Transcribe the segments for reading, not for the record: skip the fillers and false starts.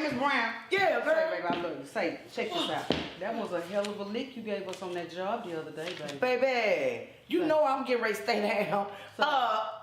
Miss Brown. Yeah, girl. Say, baby, I love you. Say, check this out. That was a hell of a lick you gave us on that job the other day, baby. Baby, you know I'm getting ready to stay down.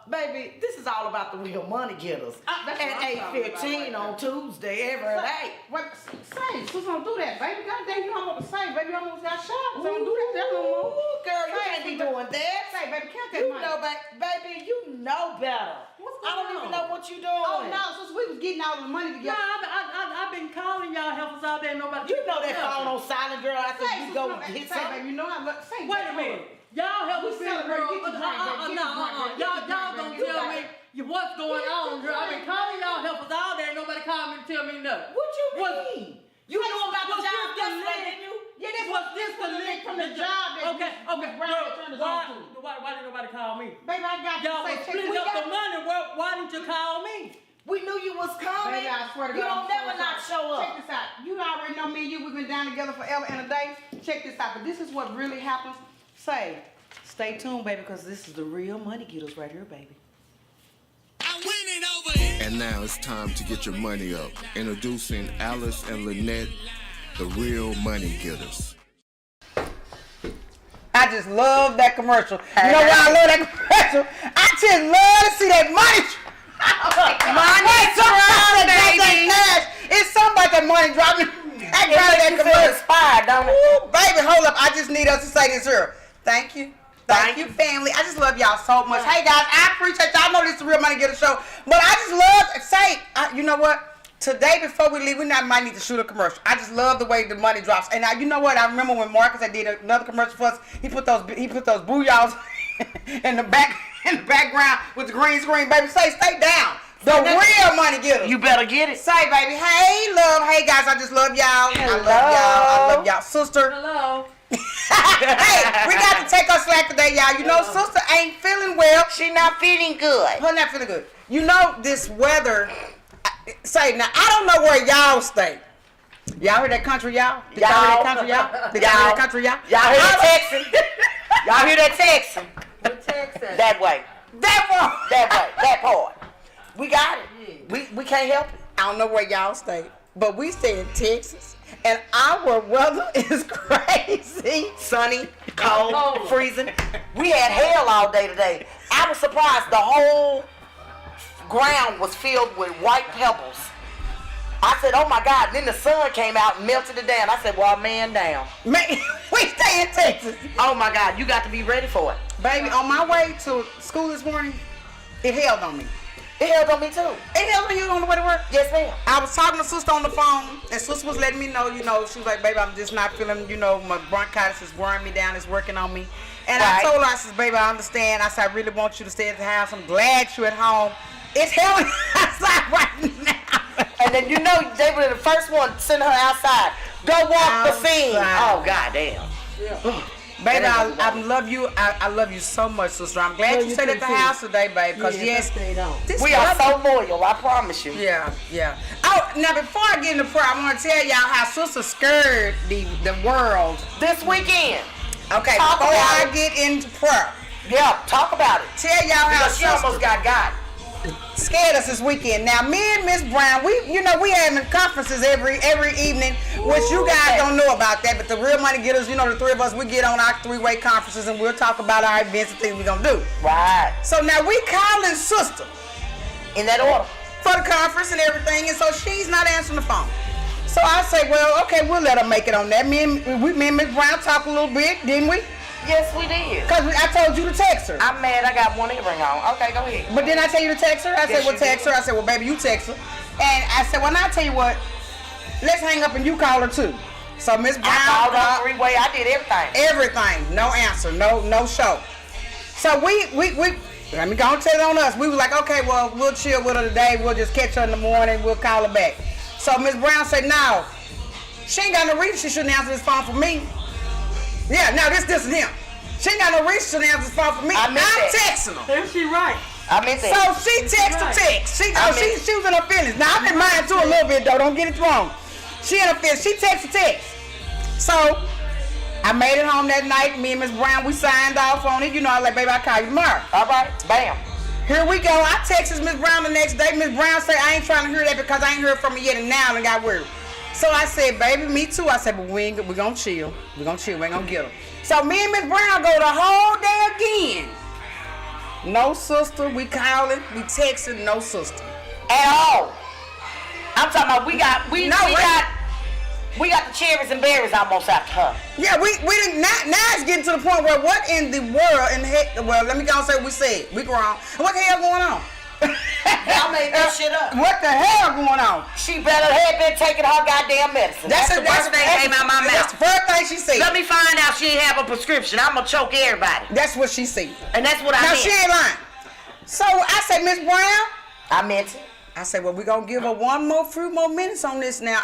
Baby, this is all about the real money getters. At 8:15 on Tuesday every day. What? Say, sis, don't do that, baby. God damn, you don't want to say, baby. You almost got shot. So don't do that no more. Girl, you can't be doing that. Say, baby, count that You money. know, baby, you know better. What's I don't going even on? know what you doing. Oh, no, since we was getting all the money together. I've been calling y'all helpers out there. Nobody. You know that phone on silent, girl. After Say, you go sis, hit say, something. baby, you know I love. Say, Wait a minute. Y'all help us celebrate. girl. Y'all gonna tell me what's going on, girl. I've been calling y'all helpers all day. Nobody called me to tell me nothing. What you mean? You know about the job yesterday, didn't you? Yeah, that's Was this the link from the job that Okay, Brown turned us on to. why didn't nobody call me? Baby, I got Y'all you. was splitting up the money. Why didn't you call me? We knew you was coming. Baby, I swear to you God, don't never not show up. Check this out. You already know me and you, we've been down together forever and a day. Check this out. But this is what really happens. Say, stay tuned, baby, because this is the real money getters right here, baby. I'm winning over here. And now it's time to get your money up. Introducing Alice and Lynette, the real money getters. I just love that commercial. You know why I love that commercial? I just love to see that money. Baby. It's something about that money dropping. That feel inspired, don't it? Ooh, baby, hold up. I just need us to say this here. Thank you. Thank you, family. I just love y'all so much. Hey, guys, I appreciate y'all. Know this is the Real Money Getter Show. But I just love, you know what? Today, before we leave, might need to shoot a commercial. I just love the way the money drops. And you know what? I remember when Marcus did another commercial for us. He put those booyahs in the background with the green screen. Baby, stay down. The real money getter. You better get it. Say, baby, hey, love. Hey, guys, I just love y'all. Hello. I love y'all. Sister. Hello. Hey, we got to take our slack today, y'all. You know, sister ain't feeling well. She not feeling good. Her not feeling good. You know, this weather. Say, now, I don't know where y'all stay. Y'all hear that country, y'all? Did y'all hear that country, y'all? Did y'all hear that country, y'all? Y'all hear that Texan? Y'all hear that Texan? What Texas? That way. That part. We got it. We can't help it. I don't know where y'all stay, but we stay in Texas, and our weather is crazy. Sunny, cold, freezing. We had hail all day today. I was surprised the whole ground was filled with white pebbles. I said, oh my God. And then the sun came out and melted it down. I said, well, man down. Man, we stay in Texas. Oh my God, you got to be ready for it. Baby, on my way to school this morning, it hailed on me. It held on me too. It hailed on you on the way to work? Yes, ma'am. I was talking to sister on the phone, and sister was letting me know, she was like, baby, I'm just not feeling, my bronchitis is wearing me down, it's working on me. And Right. I told her, I said, baby, I understand. I said, I really want you to stay at the house. I'm glad you're at home. It's hailing outside right now. And then they were the first one to send her outside. Go walk the scene. Oh, goddamn. Yeah. Baby, I love you. I love you so much, sister. I'm glad you stayed at the house today, babe. Because we are so loyal. I promise you. Yeah. Oh, now before I get into prayer, I want to tell y'all how sister scared the world this weekend. Okay, before I get into prayer. Yeah, talk about it. Tell y'all how she almost got scared us this weekend. Now, me and Miss Brown, we having conferences every evening, which you guys don't know about that, but the Real Money Getters, the three of us, we get on our three-way conferences and we'll talk about our events and things we're gonna do. Right. So now we calling sister. In that order. For the conference and everything, and so she's not answering the phone. So I say, well, okay, we'll let her make it on that. Me and Miss Brown talked a little bit, didn't we? Yes, we did. Because I told you to text her. I'm mad I got one earring on. Okay, go ahead. But then I tell you to text her? I said, well, text her. I said, well, baby, you text her. And I said, well, now I tell you what, let's hang up and you call her too. So Miss Brown called her three-way. I did everything. Everything. No answer. No show. So we let me go and tell it on us. We was like, okay, well, we'll chill with her today. We'll just catch her in the morning. We'll call her back. So Miss Brown said, no, she ain't got no reason she shouldn't answer this phone for me. Yeah, no, this is him. She ain't got no reason to answer this phone for me. I'm texting her. Is she right? I meant that. So she texted her text. She was in her feelings. Now I'm in mine too a little bit though. Don't get it wrong. She in her feelings. She texted text. So I made it home that night. Me and Miss Brown, we signed off on it. I was like, baby, I'll call you tomorrow. All right. Bam. Here we go. I texted Miss Brown the next day. Miss Brown said, I ain't trying to hear that because I ain't heard from her yet, and now I got worried. So I said, baby, me too. I said, but we're going to chill. We're going to chill. We ain't going to get her. So me and Miss Brown go the whole day again. No sister. We calling. We texting. No sister. At all. I'm talking about we got the cherries and berries almost after her. Yeah, we didn't. Now it's getting to the point where what in the world in heck? Well, let me go and say what we said. We grown. What the hell going on? Y'all made that shit up. What the hell going on? She better have been taking her goddamn medicine. That's the first thing came out my mouth. That's the first thing she said. Let me find out she ain't have a prescription. I'm gonna choke everybody. That's what she said. And that's what I meant. Now she ain't lying. So I said, Miss Brown. I meant it. I said, well, we're going to give her few more minutes on this now.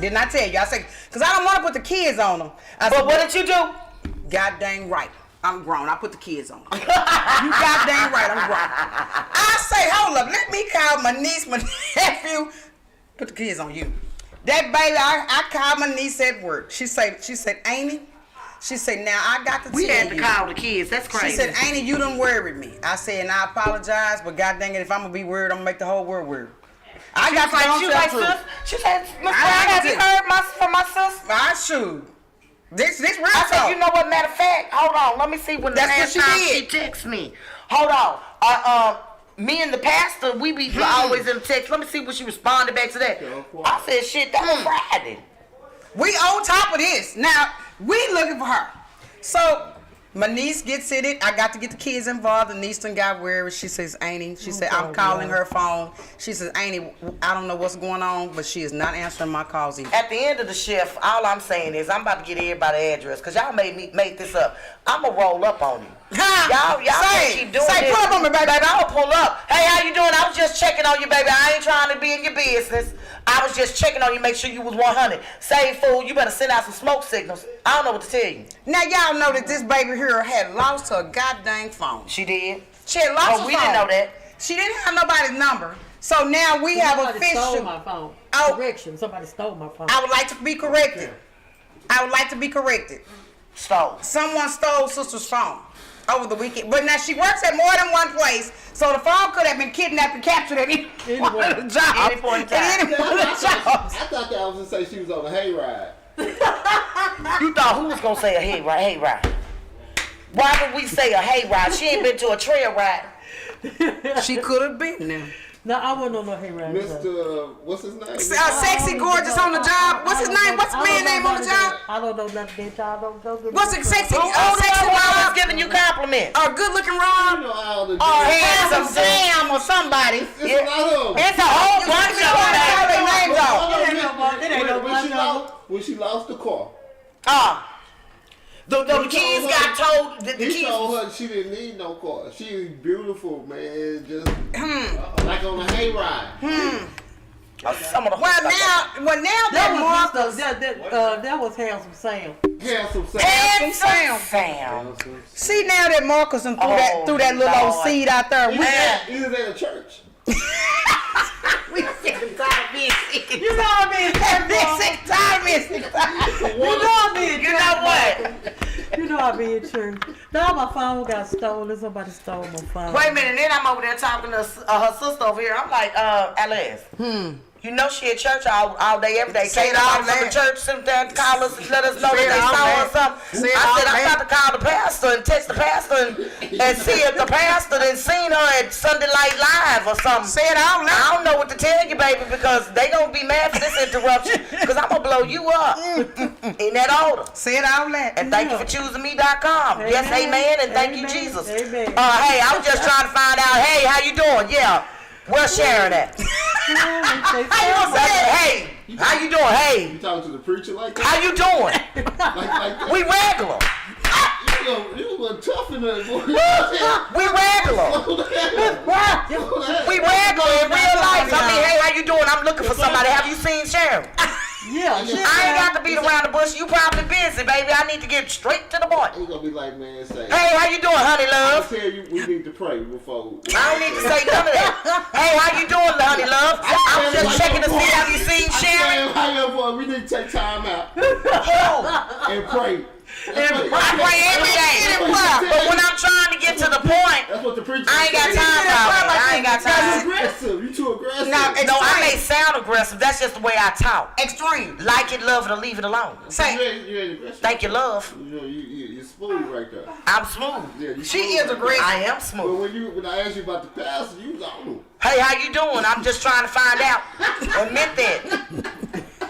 Didn't I tell you? I said, because I don't want to put the kids on them. But what did you do? God dang right. I'm grown. I put the kids on them. You goddamn right. I'm grown. I say, hold up. Let me call my niece, my nephew. Put the kids on you. That baby, I called my niece at work. She said, Amy, she said, now I got to tell you. We had to call the kids. That's crazy. She said, Amy, you done worried me. I said, and I apologize, but God dang it, if I'm going to be worried, I'm going to make the whole world worried. I got to she said, Miss Brown, have you heard from my sister? I shoot. This real I said, talk. you know what, matter of fact, hold on, let me see when the last time she texts me. Hold on. Me and the pastor, we be always in the text. Let me see when she responded back to that. I said, shit, that was Friday. We on top of this. Now, we looking for her. So, my niece gets in it. I got to get the kids involved. The niece done got worried. She says, Auntie, she said, I'm calling her phone. She says, Auntie, I don't know what's going on, but she is not answering my calls either. At the end of the shift, all I'm saying is I'm about to get everybody address because y'all made this up. I'm going to roll up on you. Y'all can't keep doing this. Pull up on me, baby. I'll pull up. Hey, how you doing? I was just checking on you, baby. I ain't trying to be in your business. I was just checking on you, make sure you was 100. Say, fool, you better send out some smoke signals. I don't know what to tell you. Now, y'all know that this baby here had lost her goddamn phone. She did? She had lost her phone. We didn't know that. She didn't have nobody's number. So now we have Somebody official. stole my phone. Oh. Correction. Somebody stole my phone. I would like to be corrected. Stole. Someone stole sister's phone over the weekend. But now she works at more than one place, so the phone could have been kidnapped and captured at any point of the job. Any point in time. At any point of the job. I thought that was going to say she was on a hayride. You thought who was going to say a hayride? Why would we say a hayride? She ain't been to a trail ride. She could have been now. No, I wasn't on no hayride. Mr. What's his name? Sexy, gorgeous on the job. What's his name? What's the man's name on the job? I don't know nothing, bitch. I don't go. What's it? Sexy, Who sexy was Rob? giving you compliments? Or good looking Rob? You know all the Or handsome Handsome Sam or somebody. It's a lot of them. It's a whole bunch of Call them. their names off. When she lost the car. The kids got told that the He kids. told her she didn't need no car. She was beautiful, man. Just like on a hayride. Some of the Well now that Marcus. That was handsome Sam. Handsome Sam. Handsome Sam. See now that Marcus and threw that little old seed out there. He was at a church. We sick and tired of being sick. You know what I mean? Sick and tired of being sick and tired. You know what? You know I be in church. Now my phone got stolen. Somebody stole my phone. Wait a minute, then I'm over there talking to her sister over here. I'm like, Alice. You know she at church all day, every day. Say it Came all out from the day. church, sit there and call us, let us know Say it that they all saw day. or something. Say it I all said, I'm day. about to call the pastor and text the pastor and see if the pastor done seen her at Sunday Night Live or something. Say it out loud. I don't know what to tell you, baby, because they gonna be mad for this interruption, because I'm gonna blow you up in that order. Say it out loud. And thank you for choosing me.com. Yes, amen, and thank you, Amen. Jesus. Amen. Hey, I was just trying to find out, hey, how you doing? Yeah. Where's Sharon at? How you gonna say it? Hey, how you doing? Hey, You talking to the preacher like that? how you doing? Like that? We regular. You were tough in that boy. We regular. We regular in real life. I mean, hey, how you doing? I'm looking for somebody. Have you seen Sharon? Yeah, I ain't got to beat around the bush. You probably busy, baby. I need to get straight to the point. He's gonna be like, man, say. Hey, how you doing, honey I'll love? tell you, we need to pray before. I don't need to say none of that. Hey, how you doing, honey love? I was just checking to see, have you seen Sharon? How you boy? We need to take time out Who? and pray. I pray every day. But when I'm trying to get to the point, That's what the preacher I ain't got time for it. I ain't got That's time. aggressive. You too aggressive. No, I may sound aggressive. That's just the way I talk. Extreme. Like it, love it, or leave it alone. Say, You ain't aggressive. Thank you, love. You're smooth right there. I'm smooth. Yeah, you she smooth is right aggressive. I am But smooth. when I asked you about the pastor, you was on. Hey, how you doing? I'm just trying to find out. Admit that.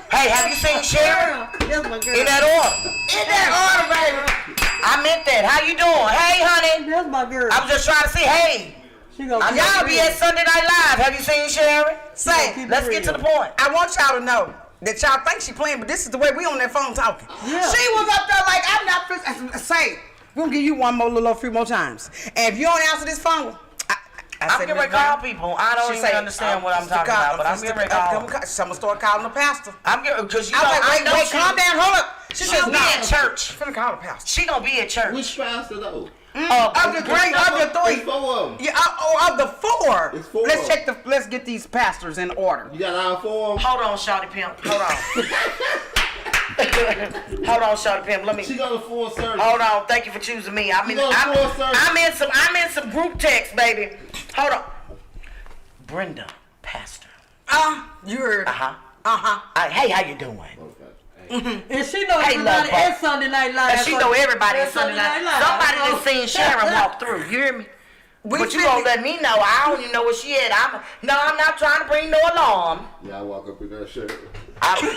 Hey, have you seen Sharon? That's my girl. In that order. in that order, baby. I meant that. How you doing? Hey, honey. That's my girl. I was just trying to see. Hey, She gonna y'all be at Sunday Night Live. Have you seen Sharon? Say, Let's get to the point. I want y'all to know that y'all think she playing, but this is the way we on that phone talking. Yeah. She was up there like, I'm not say, we're gonna give you one more little few more times. And if you don't answer this phone, I'm getting ready to call people. I don't even understand what I'm talking about, but I'm getting ready to call them. So I'm gonna start calling the pastor. I'm getting, because you I know, was like, wait, calm down, hold up. She gonna be at church. I'm finna call the pastor. She gonna be at church. Which pastor though? Of the three, of the three. It's 4 of them. Yeah, of the 4. It's 4. Let's get these pastors in order. You got all 4 of them? Hold on, Shawty Pimp. Hold on. Hold on, Shawty Pimp. Let me. She got a full service. Hold on. Thank you for choosing me. I'm in some group text, baby. Hold on. Brenda, pastor. You heard. Hey, how you doing? And she know Hey, everybody love, at Sunday Night Live. And she know everybody At at Sunday Night. Live. Somebody done seen Sharon walk through. You hear me? But you gonna let me know. I don't even know where she at. I'm not trying to bring no alarm. Yeah, I walk up in that shirt. And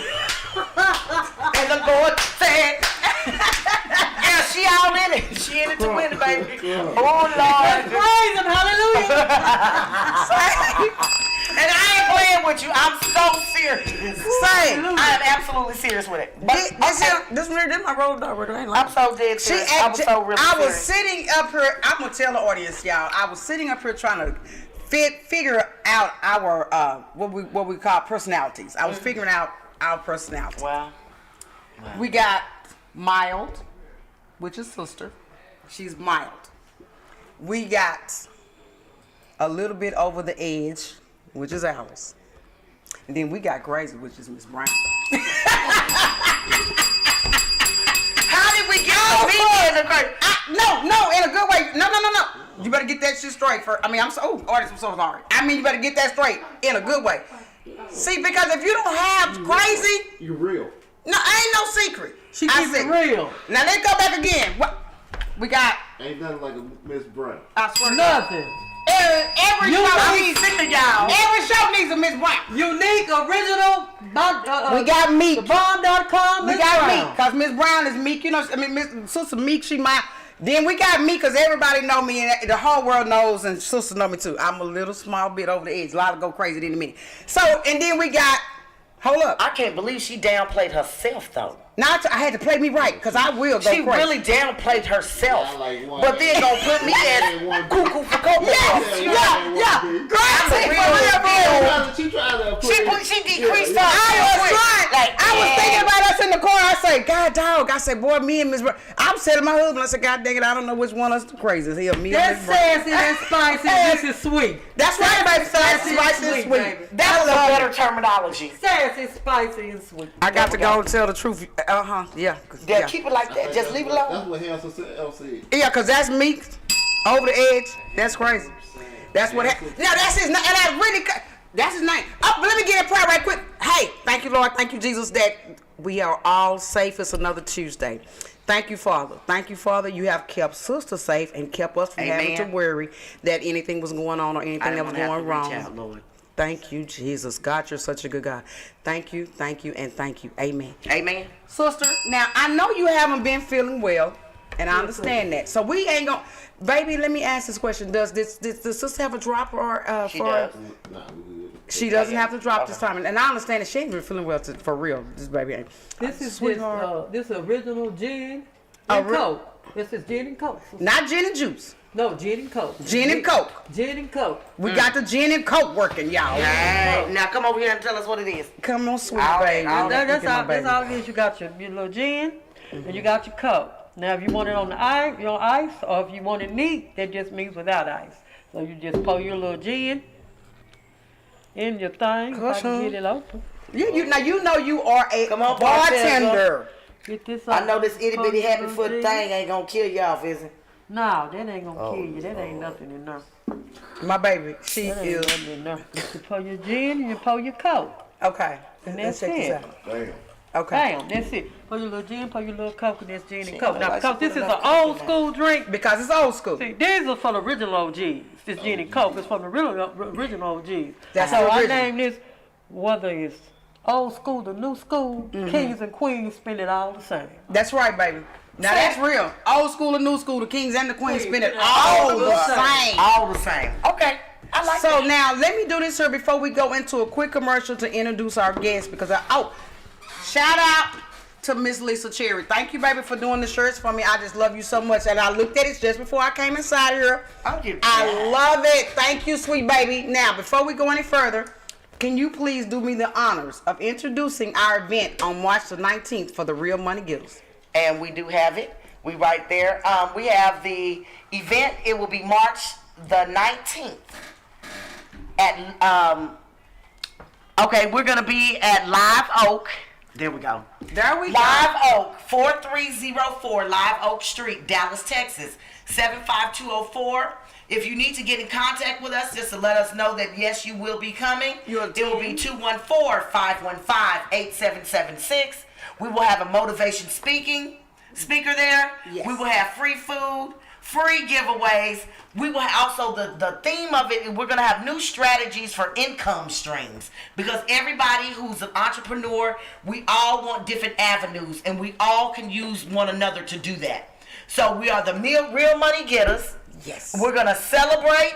the Lord said, yeah, she all in it. She in it to win it, baby. Oh, Lord. Praise him, hallelujah. And I ain't playing with you. I'm so serious. Say, I am absolutely serious with it. But, this my road dog. I'm so dead serious. I was so really I was serious. sitting up here. I'm gonna tell the audience, y'all. I was sitting up here trying to figure out our what we call personalities. I was figuring out our personality. Wow. We got mild, which is sister. She's mild. We got a little bit over the edge, which is ours. And then we got crazy, which is Miss Brown. How did we get to me in the crazy? No, in a good way. No. You better get that shit straight first. I mean, I'm so sorry. I mean, you better get that straight in a good way. See, because if you don't have crazy, You real. no, ain't no secret. She keeps it real. Now let's go back again. What we got? Ain't nothing like a Miss Brown. I swear to God. Nothing. Every show needs Sick of y'all. every show needs a Miss Brown. Unique, original. We got Meek. TheBomb.com. We got Meek, cause Miss Brown is Meek. You know, I mean, Miss Sister Meek, she my. Then we got me, cause everybody know me, and the whole world knows, and sisters know me too. I'm a little small bit over the edge. A lot of go crazy in a minute. So, and then we got. Hold up. I can't believe she downplayed herself, though. Now I had to play me right, cause I will go She crazy. really downplayed herself. I like one. But then gonna put me as cuckoo for cocoa. Yes, yeah. Crazy for real. She She decreased her. I was trying. Like, I was thinking about us in the car. I say, God, dog. I say, boy, me and Miss Brown. I'm saying to my husband, I said, God dang it, I don't know which one of us the craziest. Here, me and That's Miss Brown. sassy, that's spicy, this is sweet. That's right, baby. Sassy, Spicy, sweet, sweet. baby. That's a better terminology. Sassy, spicy, and sweet. I got to go and tell the truth. Yeah. Yeah, keep it like that. Just leave it alone. That's what Hansel said. Yeah, cause that's me over the edge. That's crazy. That's what happened. No, that's his name. And I really, that's his name. Oh, but let me get a prayer right quick. Hey, thank you, Lord. Thank you, Jesus, that we are all safe. It's another Tuesday. Thank you, Father. Thank you, Father. You have kept sister safe and kept us from having to worry that anything was going on or anything that was going wrong. Lord. Thank you, Jesus. God, you're such a good God. Thank you, and thank you. Amen. Amen. Sister, now I know you haven't been feeling well, and I understand that. So we ain't gonna, baby. Let me ask this question: Does the sister have a drop or She does. She doesn't have to drop this time, and I understand that she ain't been feeling well for real. This baby ain't. This is Sweetheart. this original gin and Coke. This is gin and Coke. Not gin and juice. No, gin and Coke. Gin and Coke. Gin and Coke. We got the gin and Coke working, y'all. Hey, now come over here and tell us what it is. Come on, sweet All baby. right, all right. That's all it is. You got your little gin and you got your Coke. Now, if you want it on the ice, or if you want it neat, that just means without ice. So you just pour your little gin in your thing. If I can get it open. You know you are a Come on, bartender. Get this I know this itty bitty happy little foot jean. thing ain't gonna kill y'all, is it? No, that ain't gonna kill you. That ain't nothing in there. My baby, she That ain't is. nothing in there. You pull your jean and you pull your coat. Okay. And Let's that's check this it. out. Damn. Okay. Bam, that's it. Pull your little jean, pull your little coat, and that's jean and coat. ain't Now, like she because this put is an enough coke old in school drink, Because it's old school. see, these are from the original OGs. This gin and coke is from the original OGs. That's so the I original. named this, whether it's old school to new school, kings and queens spend it all the same. That's right, baby. Now that's real. Old school and new school, the kings and the queens spin it all the same. All the same. Okay. I like So that. now let me do this here before we go into a quick commercial to introduce our guest because shout out to Miss Lisa Cherry. Thank you, baby, for doing the shirts for me. I just love you so much. And I looked at it just before I came inside here. I love it. Thank you, sweet baby. Now, before we go any further, can you please do me the honors of introducing our event on March the 19th for the Real Money Getters? And we do have it. We right there. We have the event. It will be March the 19th. Okay, we're gonna be at Live Oak. There we go. There we go. Live Oak, 4304 Live Oak Street, Dallas, Texas, 75204. If you need to get in contact with us, just to let us know that yes, you will be coming. It will be 214-515-8776. We will have a motivation speaker there. Yes. We will have free food, free giveaways. We will also, the theme of it, we're going to have new strategies for income streams because everybody who's an entrepreneur, we all want different avenues and we all can use one another to do that. So we are the Real Money Getters. Yes. We're going to celebrate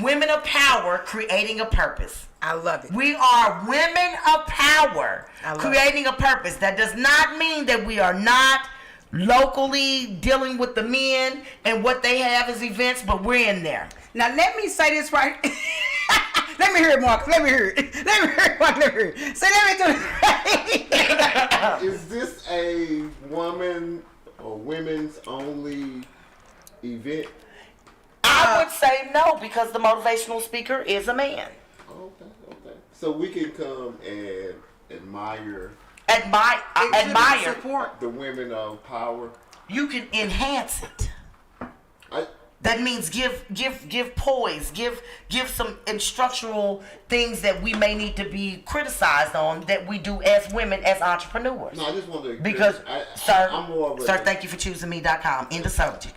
women of power creating a purpose. I love it. We are women of power I love creating a purpose. That does not mean that we are not locally dealing with the men and what they have as events, but we're in there. Now let me say this right. Let me hear it, Mark. Let me hear it. Let me hear it, Mark. Let me hear it. So let me do it. Is this a woman or women's only event? I would say no because the motivational speaker is a man. Okay. So we can come and admire Admire. Support. the women of power. You can enhance it. That means give poise, give some instructional things that we may need to be criticized on that we do as women, as entrepreneurs. No, I just wanted to Because, I'm more of a, sir, thank you for choosing me.com. End of subject.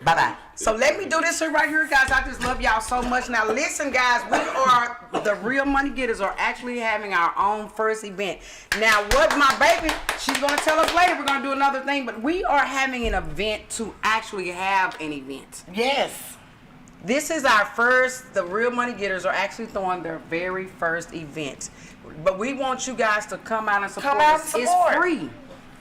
Bye-bye. So let me do this here right here, guys. I just love y'all so much. Now listen, guys, we are the Real Money Getters are actually having our own first event. Now what my baby, she's gonna tell us later, we're gonna do another thing, but we are having an event to actually have an event. Yes. This is our first, the Real Money Getters are actually throwing their very first event. But we want you guys to come out and support us. It's free.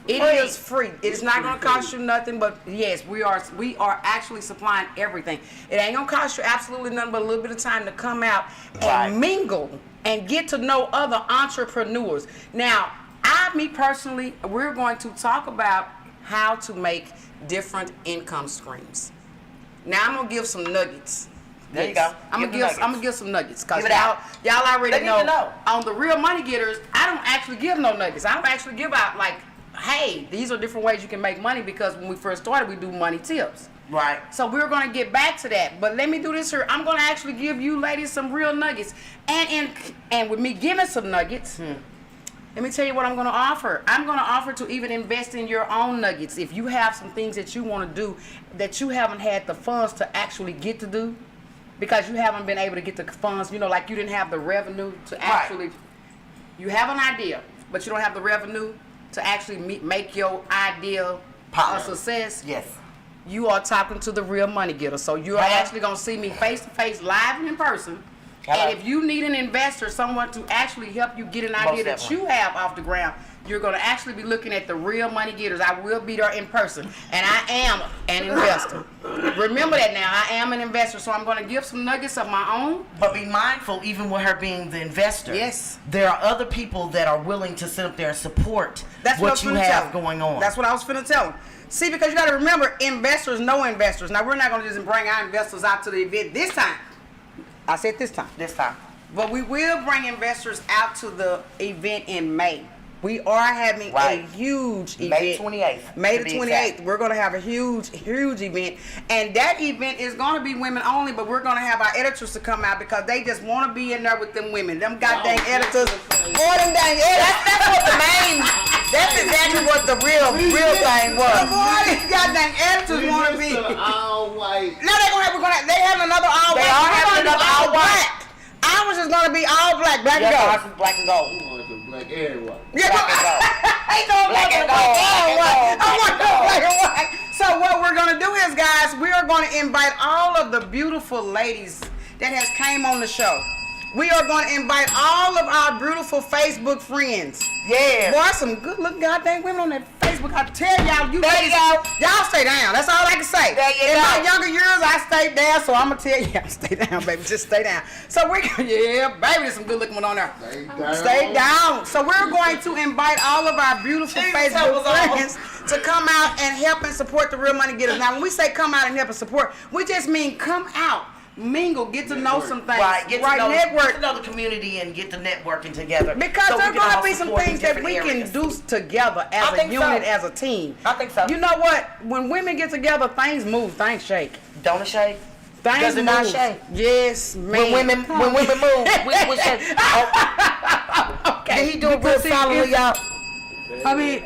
It is free. It is not going to cost you nothing, but yes, we are actually supplying everything. It ain't going to cost you absolutely nothing but a little bit of time to come out and mingle and get to know other entrepreneurs. Now, me personally, we're going to talk about how to make different income streams. Now, I'm going to give some nuggets. There you go. I'm gonna give some nuggets because Give it out. y'all already They need to know. On the Real Money Getters, I don't actually give no nuggets. I don't actually give out like, hey, these are different ways you can make money because when we first started, we do money tips. Right. So we're gonna get back to that, but let me do this here. I'm gonna actually give you ladies some real nuggets, and with me giving some nuggets. Let me tell you what I'm going to offer. I'm going to offer to even invest in your own nuggets. If you have some things that you want to do that you haven't had the funds to actually get to do, because you haven't been able to get the funds, like you didn't have the revenue to actually, you have an idea, but you don't have the revenue to actually make your idea a success. Yes. You are talking to the Real Money Getter. So you are actually going to see me face to face, live and in person. And if you need an investor, someone to actually help you get an idea that you have off the ground, you're going to actually be looking at the Real Money Getters. I will be there in person. And I am an investor. Remember that now. I am an investor. So I'm going to give some nuggets of my own. But be mindful, even with her being the investor. Yes. There are other people that are willing to sit up there and support what you have going on. That's what I was finna tell them. See, because you got to remember, investors know investors. Now, we're not going to just bring our investors out to the event this time. I said this time. This time. But we will bring investors out to the event in May. We are having Right. a huge event. May 28th. May to the be 28th. exact. We're going to have a huge event. And that event is going to be women only, but we're going to have our editors to come out because they just want to be in there with them women. Them goddamn editors. Or them dang editors. That's what the main. That's exactly what the real thing was. Boy, these goddamn editors want to be. All white. No, they having another all They white. are We're having gonna do another all white. black. Ours is going to be all black. Black and Yes, gold. ours is black and gold. You want some black everyone. Yeah, Black and gold. I know Black and gold, I black want and the gold. black and white. So what we're gonna do is, guys, we are going to invite all of the beautiful ladies that has came on the show. We are going to invite all of our beautiful Facebook friends. Yeah. Boy, some good looking goddamn women on that Facebook. I tell y'all, you There ladies, you go. y'all stay down. That's all I can say. There you In go. my younger years, I stayed down, so I'm gonna tell y'all, stay down, baby. Just stay down. So we're yeah, baby, there's some good looking one on there. Stay down. So we're going to invite all of our beautiful Jesus, Facebook help us all. friends to come out and help and support the Real Money Getters. Now, when we say come out and help and support, we just mean come out, mingle, get to know some things, Right, get to know network. the community and get the networking together. Because so we there are can going to all be some support in things that different we areas. can do together I as a think unit, so. as a team. I think so. You know what? When women get together, things move, things shake. Don't it shake? Things Does it not move. shake? Yes, man. When women move, we shake. Oh. Okay. Did he do it real Because see, solidly, y'all? I mean,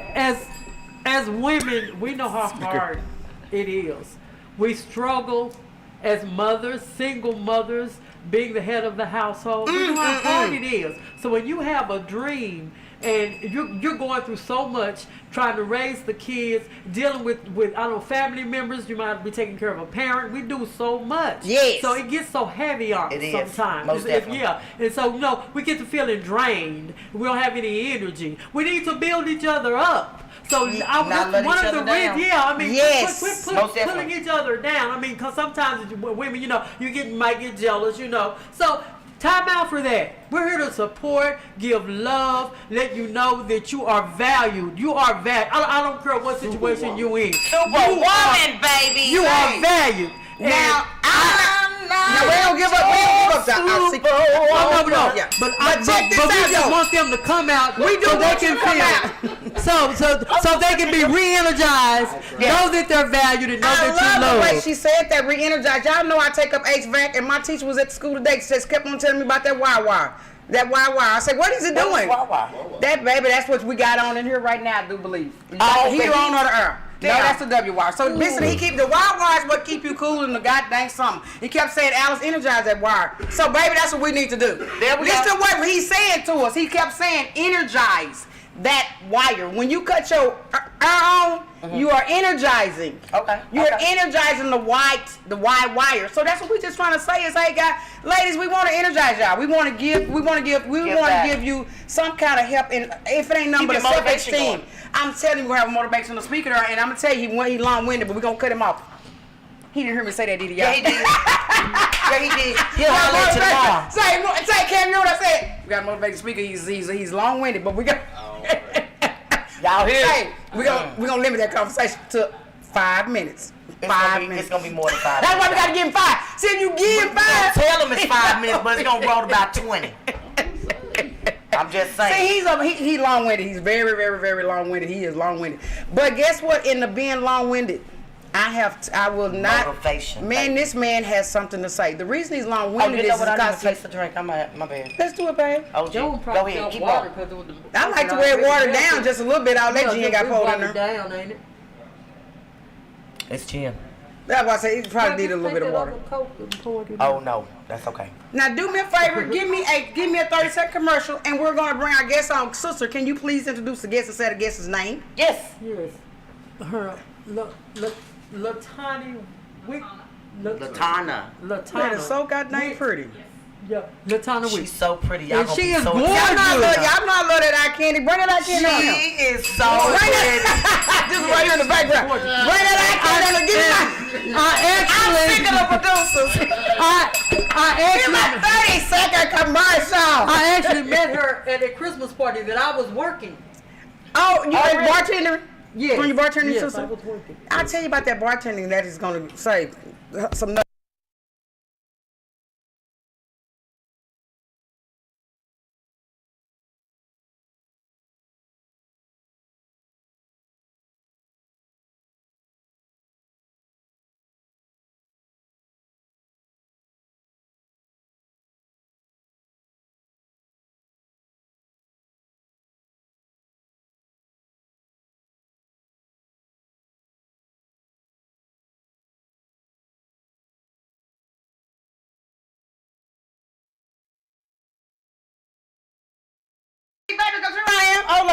as women, we know how hard it is. We struggle as mothers, single mothers, being the head of the household. We know how hard it is. So when you have a dream and you're going through so much, trying to raise the kids, dealing with I don't know, family members, you might be taking care of a parent. We do so much. Yes. So it gets so heavy on us It is. sometimes. Most definitely. Yeah. And so, we get to feeling drained. We don't have any energy. We need to build each other up. So Not that's let one each of the other down. reasons. Yeah, I mean, Yes. quit Most pulling definitely. each other down. I mean, because sometimes women, might get jealous, So time out for that. We're here to support, give love, let you know that you are valued. You are valued. I don't care what situation you in. Superwoman, baby. You are valued. Now, Now we don't give up. We don't give up. No. Yeah. But check this we out, just though. want them to come out We do so they want you can to come feel so they can be re-energized, know that they're valued, and know I that you love the way love. she said that, re-energized. Y'all know I take up HVAC, and my teacher was at the school today. She just kept on telling me about that wire. That wire. I said, what is it doing? That, baby, that's what we got on in here right now, I do believe. You got the heater on or the air? No, that's the W wire. So listen, he keep the wire is what keep you cool in the goddamn summer. He kept saying, Alice, energize that wire. So baby, that's what we need to do. There we Listen go. to what he's saying to us. He kept saying, energize that wire. When you cut your on, you are energizing. Okay. You're energizing the wide wire. So that's what we're just trying to say is, hey guys, ladies, we want to energize y'all. We want to give you some kind of help, and if it ain't nothing but a Keep your motivation self-esteem. going. I'm telling you, we're gonna have a motivational speaker there, and I'm gonna tell you he long-winded, but we're gonna cut him off. He didn't hear me say that, did he? Yeah, he did. Yeah, he did. He'll holler at you tomorrow. Say, Cam, you know what I said? We got a motivational speaker. He's long-winded, but we got. Y'all hear? Hey, we're gonna limit that conversation to 5 minutes. It's gonna be more than 5 minutes. That's why we gotta give him 5. See, if you give him 5, Tell him it's 5 minutes, but it's gonna roll to about 20. I'm just saying. see, he's long-winded. He's very, very, very long-winded. He is long-winded. But guess what? In the being long-winded, I will not. Motivation. Man, this man has something to say. The reason he's Oh, long-winded you know is what? I need because to taste the drink. My bad. let's do it, babe. Oh, Joe go probably ahead. got Keep water on. 'cause it was the- I like to wear it watered down just a little bit. All that gin got poured in there. Down, ain't it? It's gin. That's why I say he probably need a little bit of water. Oh no, that's okay. Now do me a favor, give me a 30-second commercial, and we're gonna bring our guest on. Sister, can you please introduce the guest and say the guest's name? Yes. Yes. Her Latani Wick. Latana. That Latana. is so goddamn pretty. Yeah, Latana Wick. She's so pretty. Y'all And gonna she be is so gorgeous. Y'all know Good. I love that eye candy. Bring that eye candy on She here. is so Bring pretty. that, just right here in the background. Bring that eye candy on. Give me my. I'm sick of the producers. Give me my 30-second commercial. I actually met her at a Christmas party that I was working. Oh, you a really? bartender? Yes. When you bartending, Yes, sister? I was working. I'll tell you about that bartending that is going to say some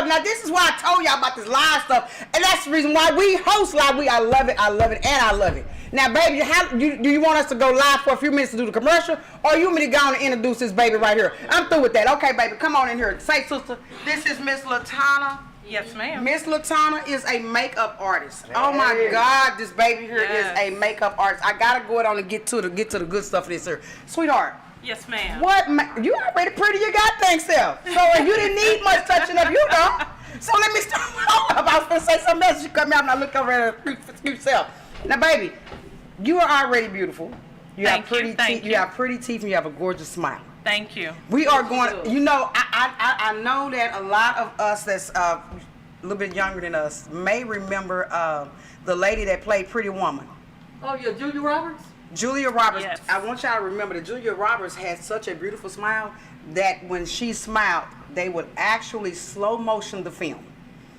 up. Now this is why I told y'all about this live stuff, and that's the reason why we host live. I love it, and I love it. Now, baby, do you want us to go live for a few minutes to do the commercial, or you want me to go on and introduce this baby right here? I'm through with that. Okay, baby, come on in here. Say, sister, this is Miss LaTana. Yes, ma'am. Miss LaTana is a makeup artist. Oh my God, this baby here is a makeup artist. I gotta go on and get to the good stuff of this here, sweetheart. Yes, ma'am. What? You already pretty your goddamn self. So if you didn't need much touching up, you know. So let me start. I was gonna say something else. You come out and I look over at her cute self. Now, baby, you are already beautiful. You have pretty teeth. You have pretty teeth, and you have a gorgeous smile. Thank you. We are going. You know, I know that a lot of us that's a little bit younger than us may remember the lady that played Pretty Woman. Oh, yeah, Julia Roberts? Julia Roberts. Yes. I want y'all to remember that Julia Roberts had such a beautiful smile that when she smiled, they would actually slow motion the film.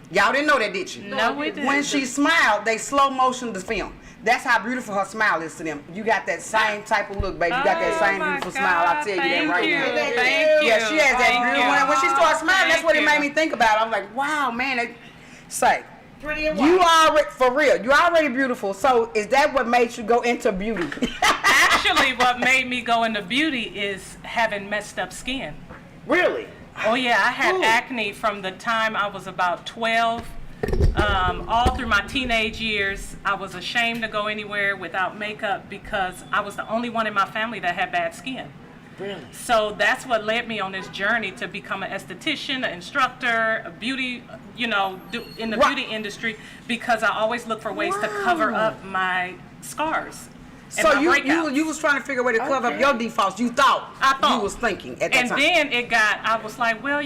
Y'all didn't know that, did you? No, we didn't. When she smiled, they slow motion the film. That's how beautiful her smile is to them. You got that same type of look, baby. You got that same beautiful smile. I tell you that right now. Thank you. Yeah, she has that beautiful. When she started smiling, that's what it made me. me think about. I was like, wow, man. Say, you already, for real, you're already beautiful. So is that what made you go into beauty? Actually, what made me go into beauty is having messed up skin. Really? Oh yeah, I had acne from the time I was about 12. All through my teenage years, I was ashamed to go anywhere without makeup because I was the only one in my family that had bad skin. Really? So that's what led me on this journey to become an esthetician, an instructor, a beauty, in the beauty industry, because I always look for ways to cover up my scars. So you was trying to figure a way to cover up your defaults. I thought you was thinking at that time. And then I was like, well,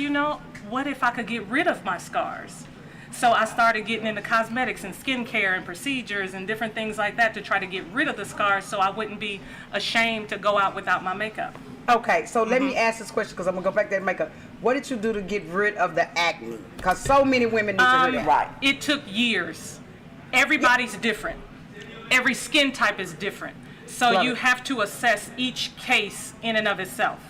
what if I could get rid of my scars? So I started getting into cosmetics and skincare and procedures and different things like that to try to get rid of the scars so I wouldn't be ashamed to go out without my makeup. Okay, so let me ask this question because I'm going to go back to that makeup. What did you do to get rid of the acne? Because so many women need to hear that. Right. It took years. Everybody's different. Every skin type is different. So you have to assess each case in and of itself.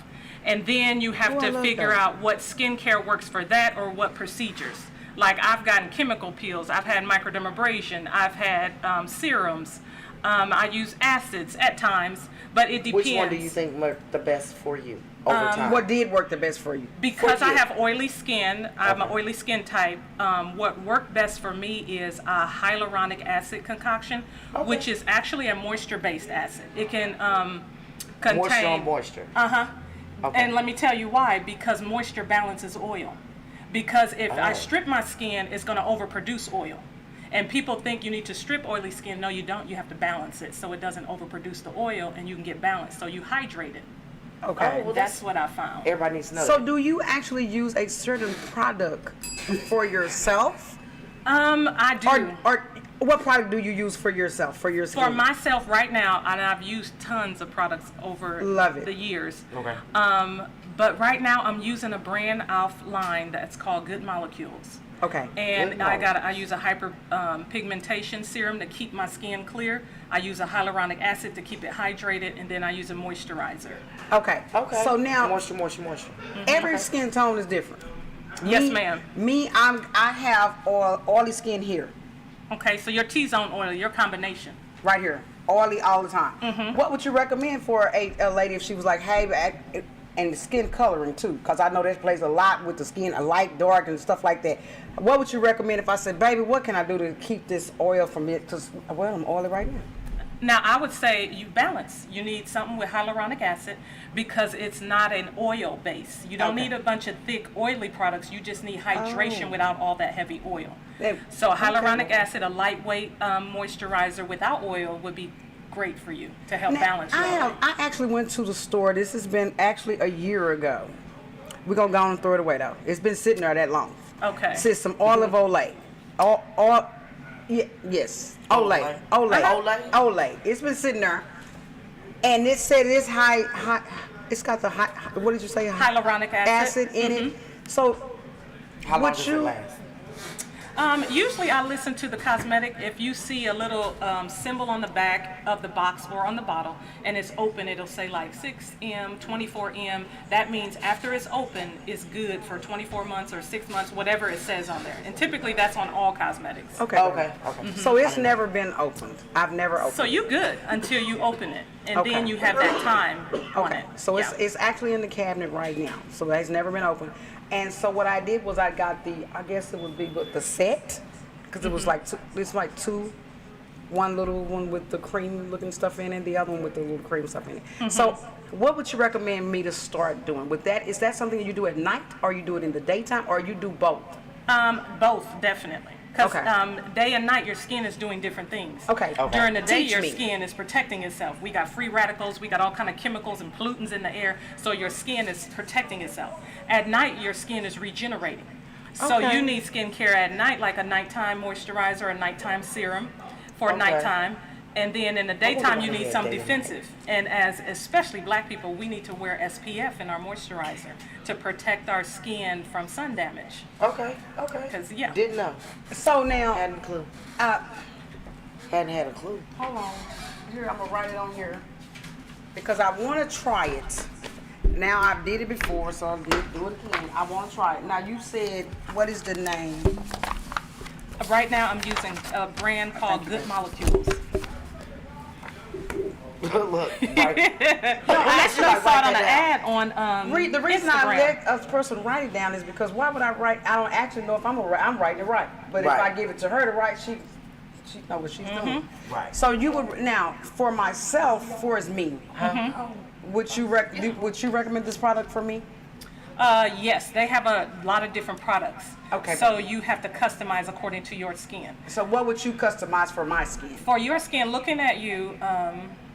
And then you have to figure out what skincare works for that or what procedures. Like I've gotten chemical peels, I've had microdermabrasion, I've had serums, I use acids at times, but it depends. Which one do you think worked the best for you over time? What did work the best for you? Because I have oily skin, I'm an oily skin type, what worked best for me is a hyaluronic acid concoction, which is actually a moisture-based acid. It can contain... Moisture on moisture. Uh-huh. Okay. And let me tell you why, because moisture balances oil. Because if I strip my skin, it's going to overproduce oil. And people think you need to strip oily skin. No, you don't. You have to balance it so it doesn't overproduce the oil and you can get balanced. So you hydrate it. Okay. well, That's what I found. Everybody needs to know So that. do you actually use a certain product for yourself? I do. Or what product do you use for yourself, for your skin? For myself right now, and I've used tons of products over the years. Okay. But right now I'm using a brand off line that's called Good Molecules. Okay. And I use a hyper pigmentation serum to keep my skin clear. I use a hyaluronic acid to keep it hydrated, and then I use a moisturizer. Okay. So now Moisture. every skin tone is different. Yes, ma'am. I have oily skin here, Okay, so your T-zone oil, your combination. right here, oily all the time. What would you recommend for a lady if she was like, hey, and the skin coloring too, because I know that plays a lot with the skin, a light, dark, and stuff like that. What would you recommend if I said, baby, what can I do to keep this oil from it? Because, well, I'm oily right now. Now, I would say you balance. You need something with hyaluronic acid because it's not an oil base. You don't need a bunch of thick, oily products. You just need hydration without all that heavy oil. So hyaluronic acid, a lightweight moisturizer without oil would be great for you to help balance your oil. I actually went to the store. This has been actually a year ago. We're going to go on and throw it away, though. It's been sitting there that long. Okay. It's some olive olay. Yes. Olay. It's been sitting there. And it said it's high, it's got the high, what did you say? Hyaluronic acid. Acid in it. So, How long does it last? Usually I listen to the cosmetic. If you see a little symbol on the back of the box or on the bottle and it's open, it'll say like 6M, 24M. That means after it's open, it's good for 24 months or 6 months, whatever it says on there. And typically that's on all cosmetics. Okay. Okay. So it's never been opened. I've never opened. So you good until you open it. And Okay. then you have that time on Okay. it. So Yeah. it's actually in the cabinet right now. So it's never been opened. And so what I did was I got I guess it would be the set, because it was like two, one little one with the cream looking stuff in it, the other one with the little cream stuff in it. So what would you recommend me to start doing with that? Is that something that you do at night, or you do it in the daytime, or you do both? Both, definitely. Because Okay. day and night, your skin is doing different things. Okay. During the day, Teach your me. skin is protecting itself. We got free radicals, we got all kind of chemicals and pollutants in the air, so your skin is protecting itself. At night, your skin is regenerating. So Okay. you need skincare at night, like a nighttime moisturizer, a nighttime serum for Okay. nighttime. And then in the daytime, you need some day and defensive. And as especially black people, we need to wear SPF in our moisturizer to protect our skin from sun damage. Okay. 'Cause, yeah. Didn't know. So now, Hadn't a clue. Hadn't had a clue. hold on. Here, I'm gonna write it on here because I want to try it. Now I did it before, so I'll do it again. I want to try it. Now you said, what is the name? Right now, I'm using a brand called Good Molecules. Look. Right. I actually saw it on an ad on The reason Instagram. I let a person write it down is because why would I write? I don't actually know if I'm writing it right. But if Right. I give it to her to write, she knows what she's doing. Right. So you would now for myself, for as me, would you recommend this product for me? Yes, they have a lot of different products. Okay. So you have to customize according to your skin. So what would you customize for my skin? For your skin, looking at you,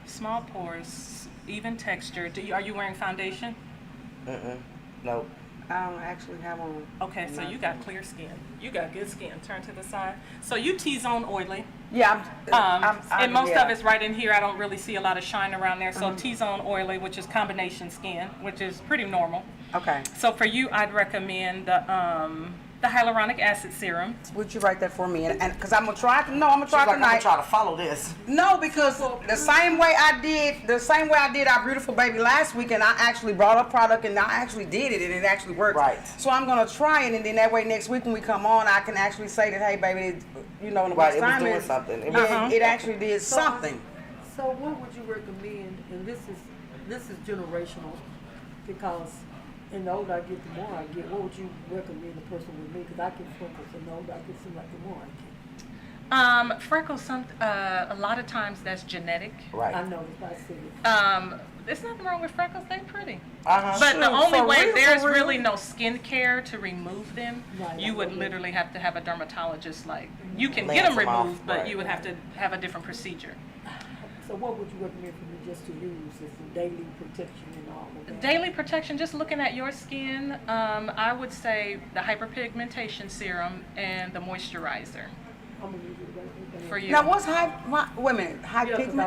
small pores, even texture. Are you wearing foundation? No. I don't actually have on. Okay, so you got clear skin. You got good skin. Turn to the side. So you T-zone oily. Yeah, And most yeah. of it's right in here. I don't really see a lot of shine around there. So T-zone oily, which is combination skin, which is pretty normal. Okay. So for you, I'd recommend the hyaluronic acid serum. Would you write that for me? And because I'm gonna try. No, I'm gonna She's try like, I'm gonna tonight. try to follow this. No, because the same way I did our beautiful baby last week, and I actually brought a product and I actually did it, and it actually worked. Right. So I'm gonna try it, and then that way next week when we come on, I can actually say that, hey, baby, in the Right, it was time doing something. It it actually did something. So what would you recommend? And this is generational, because and the older I get, the more I get. What would you recommend a person with me? Because I get freckles, and the older I get, seem like the more I get. Freckles, a lot of times that's genetic. Right. I know if I see it. There's nothing wrong with freckles, they pretty. Uh-huh. But the only For way, real, there's for real? really no skin care to remove them. Right, You would okay. literally have to have a dermatologist, you can Lance get them them off, removed, but right. you would have to have a different procedure. So what would you recommend for me just to use as a daily protection and all of that? Daily protection, just looking at your skin, I would say the hyperpigmentation serum and the moisturizer I'm gonna use it right there. for you. Now, what's high pigment?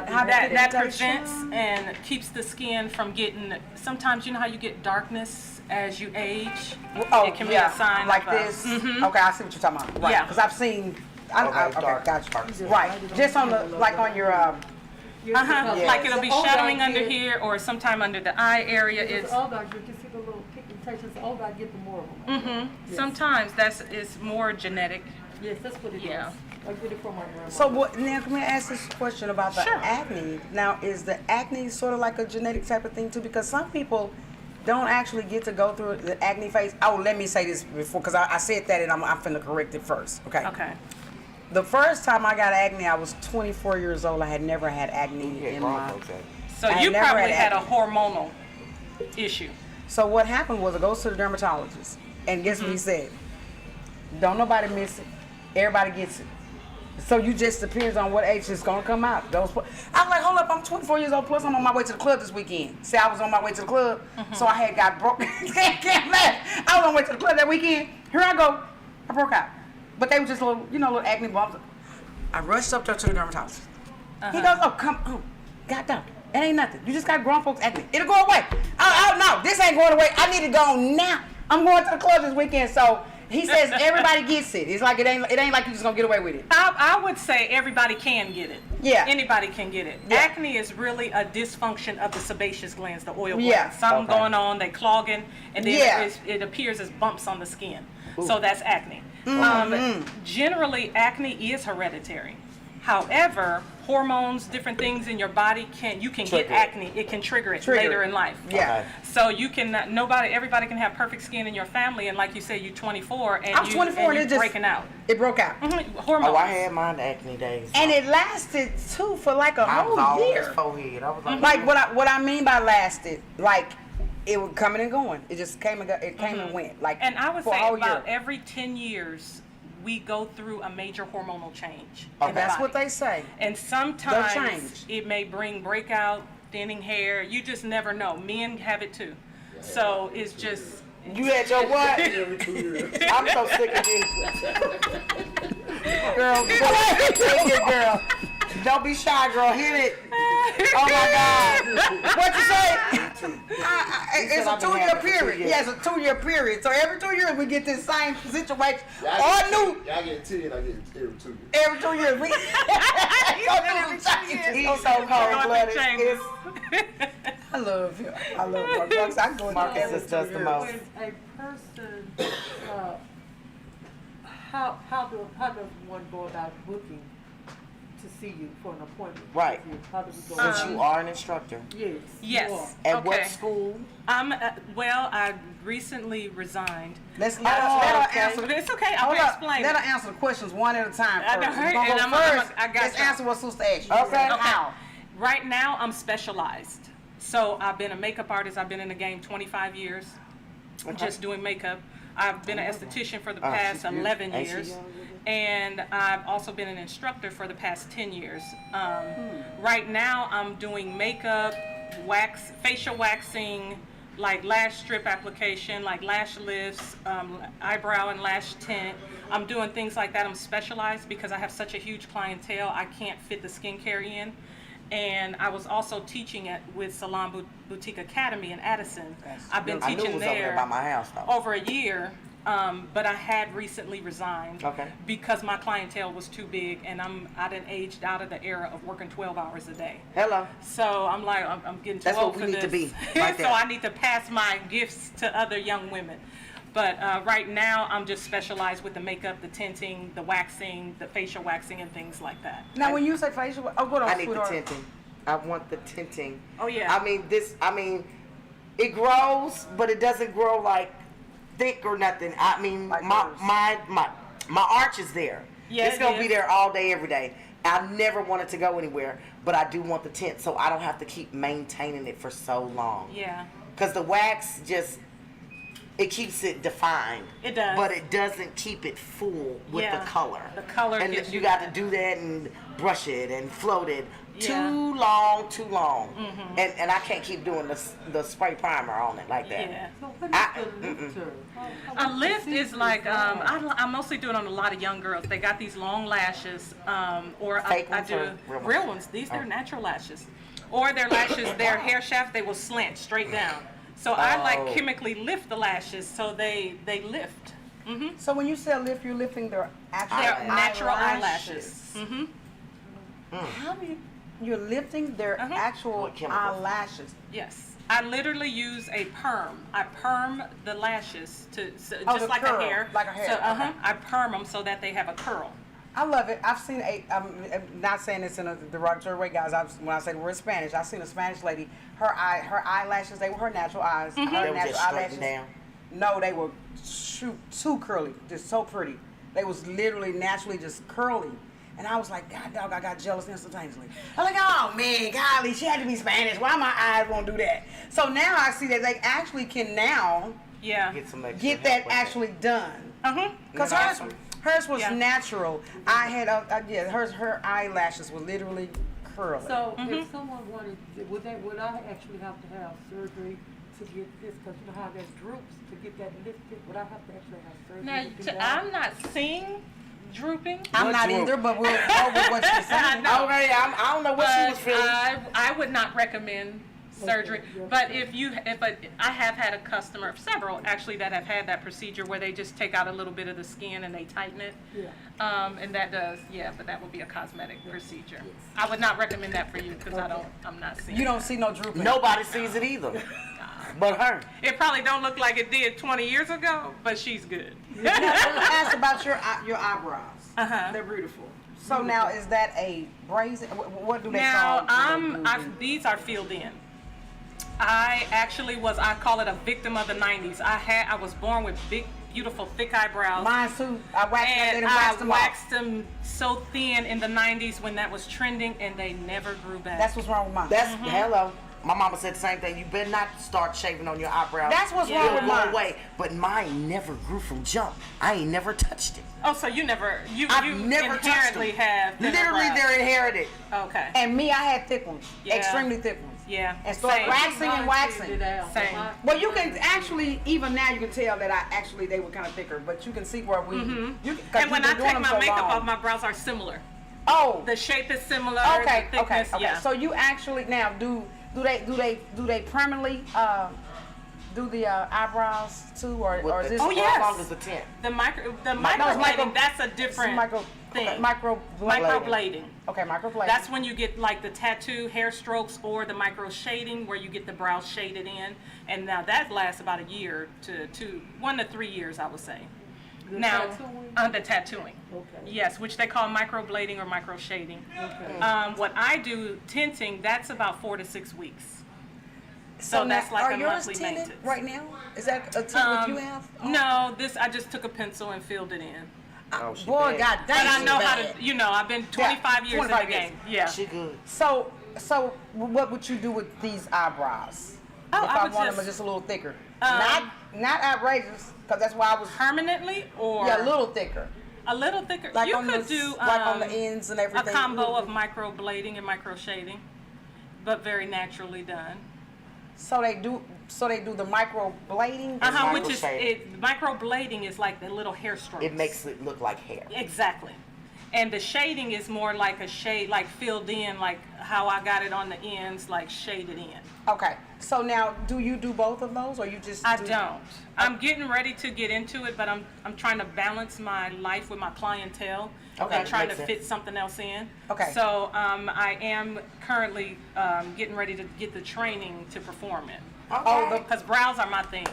That prevents and keeps the skin from getting, sometimes you know how you get darkness as you age? Oh, It can be yeah, a sign like of this. Okay, I see what you're talking about. Right. Yeah. Because I've seen. Okay, dark, gotcha. dark. Right. Just on the on your. Uh-huh. Yeah. Like it'll be The older shadowing I under get- here or sometime under the eye area. Because It's the older I get, you see the little pigmentations. The older I get, the more of them. Yes. sometimes it's more genetic. Yes, that's what it is. Yeah. I get it from my grandma. So what? Now, can we ask this question about the Sure. acne? Now, is the acne sort of like a genetic type of thing too? Because some people don't actually get to go through the acne phase. Oh, let me say this before, because I said that and I'm finna correct it first. Okay. Okay. The first time I got acne, I was 24 years old. I had never had acne Yeah, in grown my. folks have it. So I you never probably had had a acne. hormonal issue. So what happened was I goes to the dermatologist, and guess what he said? Don't nobody miss it. Everybody gets it. So you just depends on what age it's gonna come out. I was like, hold up, I'm 24 years old. Plus I'm on my way to the club this weekend. See, I was on my way to the club, so I had got broke. Can't laugh. I was on my way to the club that weekend. Here I go. I broke out, but they were just little acne bumps. I rushed up there to the dermatologist. He goes, oh, come on, goddamn, it ain't nothing. You just got grown folks acne. It'll go away. Oh no, this ain't going away. I need to go now. I'm going to the club this weekend, so He says everybody gets it. It's like it ain't like you just gonna get away with it. I would say everybody can get it. Yeah. Anybody can get it. Yeah. Acne is really a dysfunction of the sebaceous glands, the oil glands. Yeah. Something going on, they clogging, and then Yeah. it appears as bumps on the skin. So that's acne. Mm-hmm. Generally, acne is hereditary. However, hormones, different things in your body you can get acne. It can trigger it later in life. Yeah. So you can everybody can have perfect skin in your family, and like you said, you're 24 and I'm 24 and you're it just breaking out. It broke out. Hormones. Oh, I had mine acne days. And it lasted too for like a I was whole all on year. his forehead. I was Like what I mean by lasted, like it was coming and going. It just came and and went. Like And I would for a say whole about year. every 10 years, we go through a major hormonal change. And that's what they say. And sometimes change. it may bring breakout, thinning hair. You just never know. Men have it too. So it's just. You had your what? Every 2 years. I'm so sick of this. Girl, take it, girl. Don't be shy, girl. Hit it. Oh my God. What you say? It's a I've been 2 year having it for 2 period. years. Yeah, it's a 2 year period. So every 2 years we get this same situation. Y'all Or new. get 10, I get every 2 years. Every 2 years we. He's so cold-blooded. changes. I love him. I love Marcus. I go Marcus just does the most. When a person, how does one go about booking to see you for an appointment? Right. with you? How do we go? Since you are an instructor. Yes. Yes. you are. At what Okay. school? Well, I recently resigned. Let her okay. answer. But it's okay. Hold I'll up. explain. Let it. her answer the questions one at a time I first. know, right? We're gonna And go I'm- first. I got Let's you. answer what Sister asked you. Okay. How? Right now, I'm specialized. So I've been a makeup artist. I've been in the game 25 years, just doing makeup. I've been an esthetician for the past 11 Ain't she years. young? And I've also been an instructor for the past 10 years. Right now, I'm doing makeup, facial waxing, like lash strip application, like lash lifts, eyebrow and lash tint. I'm doing things like that. I'm specialized because I have such a huge clientele. I can't fit the skincare in. And I was also teaching with Salon Boutique Academy in Addison. I've been I knew it teaching was over there by my house, though. over a year, but I had recently resigned because my clientele was too big, and I done aged out of the era of working 12 hours a day. Hello. So I'm like, I'm getting too That's old what we for need this. to be, right So there. I need to pass my gifts to other young women. But right now, I'm just specialized with the makeup, the tinting, the waxing, the facial waxing, and things like that. Now, when you say facial, oh, go on, I need the sweetheart. tinting. I want the tinting. Oh, yeah. I mean, it grows, but it doesn't grow like thick or nothing. I mean, Like my arch is there. Yeah, It's it gonna be is. there all day, every day. I never want it to go anywhere, but I do want the tint, so I don't have to keep maintaining it for so long. Yeah. Because the wax it keeps it defined. It does. But it doesn't keep it full with Yeah. the color. The color And gives you you got to that. do that and brush it and float it. Yeah. Too long. Mm-hmm. And I can't keep doing the spray primer on it like that. Yeah. So what I- is the lifter? A lift is like I mostly do it on a lot of young girls. They got these long lashes, or Fake I ones do or real real ones? ones. These they're natural lashes, or their lashes, their hair shaft they will slant straight down. So I Oh. like chemically lift the lashes so they lift. So when you say lift, you're lifting their actual They're natural eyelashes. eyelashes. How do you're lifting their actual With chemicals. eyelashes? Yes. I literally use a perm. I perm the lashes just the like curl, a hair. like a hair, So, okay. I perm them so that they have a curl. I love it. I've seen I'm not saying this in a derogatory way, guys. When I say the word Spanish, I've seen a Spanish lady. Her eyelashes, they were her natural eyes. Her They were natural just eyelashes. straightened down. No, they were too curly, just so pretty. They was literally naturally just curly. And I was like, God dog, I got jealous instantaneously. I'm like, oh man, golly, she had to be Spanish. Why my eyes won't do that? So now I see that they actually can now Yeah. Get some extra get help that with it. actually done. Because That's hers was Yeah. natural. I had, her eyelashes were literally curly. So if someone wanted, would I actually have to have surgery to get this? Because you know how there's droops to get that lifted. Would I have to actually have surgery Now, to do that? I'm not seeing drooping. I'm not droop? either, but we'll go with what she's saying. No. Okay, I don't know what she was feeling. I would not recommend surgery. yeah. But but I have had a customer, several actually, that have had that procedure where they just take out a little bit of the skin and they tighten it. Yeah. And that does, but that would be a cosmetic procedure. I would not recommend that for you because I'm not seeing. You don't see no drooping. Nobody sees it either, but her. It probably don't look like it did 20 years ago, but she's good. Now, let me ask about your eyebrows. Uh-huh. They're beautiful. So now, is that a brazen? What do they Now, call? these are filled in. I actually I call it a victim of the 90s. I was born with big, beautiful, thick eyebrows. Mine too. I waxed them. And They waxed them off. waxed them so thin in the 90s when that was trending, and they never grew back. That's what's wrong with mine. That's hello. My mama said the same thing. You better not start shaving on your eyebrows. That's what's Yeah. wrong It'll with go mine. away. But mine never grew from jump. I ain't never touched it. Oh, so you never, you I've never touched inherently them. have. thinner Literally, brows. they're inherited. Okay. And me, I had thick ones. Yeah. Extremely thick ones. Yeah. And start Same. waxing and waxing. Same. Well, you can actually, even now, you can tell that they were kind of thicker, but you can see where we. And when I take my makeup off, my brows are similar. Oh. The shape is similar. Okay. The thickness, Okay. Yeah. So you actually now do they permanently do the eyebrows too, or is this? Oh, yes. As long as the tint. The micro- microblading, that's a different thing. Okay, Microblading. Okay, microblading. That's when you get like the tattoo hair strokes or the micro shading where you get the brows shaded in. And now that lasts about a year to 1 to 3 years, I would say. Now, the tattooing. Okay. Yes, which they call microblading or micro shading. Okay. What I do, tinting, that's about 4 to 6 weeks. So now, that's like are a yours monthly tinted maintenance. right now? Is that a tint that you have? No, I just took a pencil and filled it in. Oh, she Boy, bad. God But damn. I know how bad. to, I've been 25 years in 25 the years. game. Yeah. She good. So what would you do with these eyebrows? Oh, if I I would wanted them just- just a little thicker, not outrageous, because that's why I was Permanently or a little thicker, a little thicker. like You on could the do like on the ends and a everything. combo of microblading and micro shading, but very naturally done. So they do the microblading. Which is Microshading. microblading is like the little hair strokes. It makes it look like hair. Exactly. And the shading is more like a shade, like filled in, like how I got it on the ends, like shaded in. Okay. So now, do you do both of those, or you just? I don't. I'm getting ready to get into it, but I'm trying to balance my life with my clientele. Okay. And trying to Makes fit sense. something else in. Okay. So I am currently getting ready to get the training to perform it. Oh, Because brows are my thing.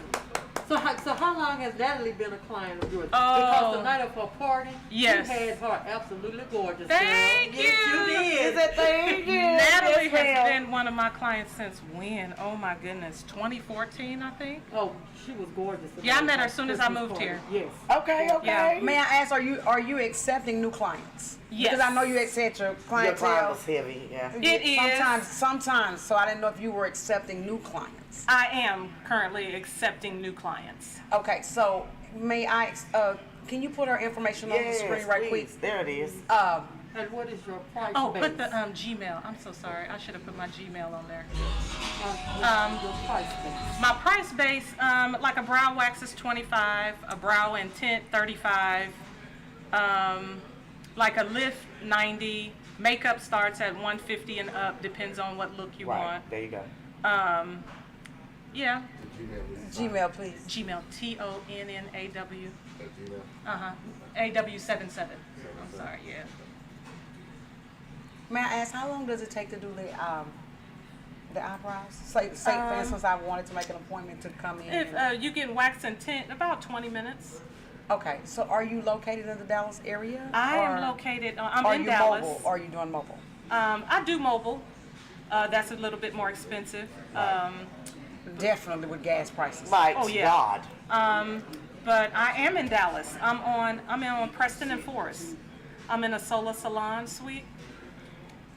So how long has Natalie been a client of yours? Oh. Because the night of her party, Yes. you had her absolutely gorgeous. Thank girl. you. Yes, you did. Is it? Thank you. Natalie Yes, has ma'am. been one of my clients since when? Oh my goodness, 2014, I think. Oh, she was gorgeous. Yeah, I met her at as soon as I Christmas moved party. here. Yes. Okay, okay. Yeah. May I ask, are you accepting new clients? Yes. Because I know you accept your Your clientele. client was heavy, yeah. It is. Sometimes. So I didn't know if you were accepting new clients. I am currently accepting new clients. Okay, so may I? Can you put her information on the Yes, screen right please. quick? There it is. And what is your price Oh, base? put the Gmail. I'm so sorry. I should have put my Gmail on there. Your price base. My price base, like a brow wax is 25, a brow and tint 35, like a lift 90, makeup starts at 150 and up, depends on what look you Right, want. there you go. Yeah, Gmail, please. Gmail, TONNAW. AW77. I'm sorry, yeah. May I ask, how long does it take to do the eyebrows? Say for instance, I wanted to make an appointment to come in. If you get wax and tint, about 20 minutes. Okay, so are you located in the Dallas area? I or am located, I'm are in you Dallas. Mobile? Or are you doing mobile? I do mobile. That's a little bit more expensive. Definitely with gas prices. My Oh, yeah. God. But I am in Dallas. I'm on Preston and Forest. I'm in a Solar Salon suite.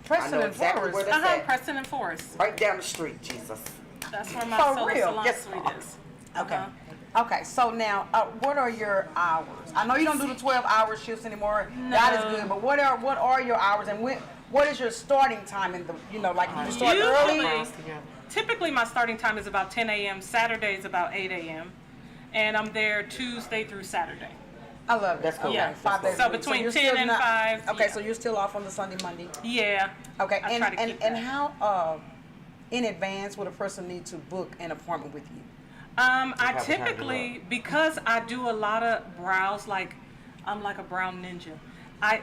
Preston I know and exactly Forest. where that's at. Preston and Forest. Right down the street, Jesus. That's where my For Solar real? Salon Yes. suite is. Okay. Uh-huh. Okay, so now, what are your hours? I know you don't do the 12-hour shifts anymore. That is good, but what are your hours, and what is your starting time in the, like you start early? Typically my starting time is about 10 a.m. Saturday is about 8 a.m. And I'm there Tuesday through Saturday. I love it. That's cool. Okay, Yeah. 5 days. So a week. between you're 10 still and 5, Okay, yeah. so you're still off on the Sunday, Monday. Yeah. Okay, I try to keep and that. how in advance would a person need to book an appointment with you? I typically, because I do a lot of brows, like I'm like a brow ninja.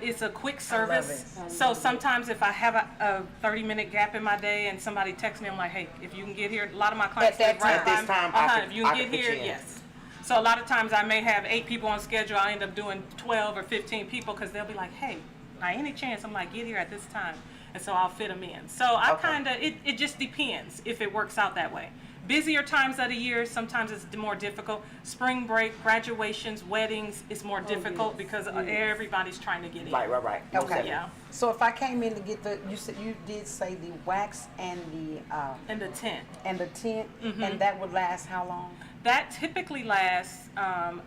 It's a quick service. So sometimes if I have a 30-minute gap in my day and somebody texts me, I'm like, hey, if you can get here, a lot of my clients At that live right time, this time, if you can I get could put here, you in. yes. So a lot of times I may have 8 people on schedule. I end up doing 12 or 15 people because they'll be like, hey, by any chance, I'm like, get here at this time. And so I'll fit them in. So I kind of, it just depends if it works out that way. Busier times of the year, sometimes it's more difficult. Spring break, graduations, weddings is more difficult because everybody's trying to get in. Right. Okay. Yeah. So if I came in to get you did say the wax and And the tint. the tint, and that would last how long? That typically lasts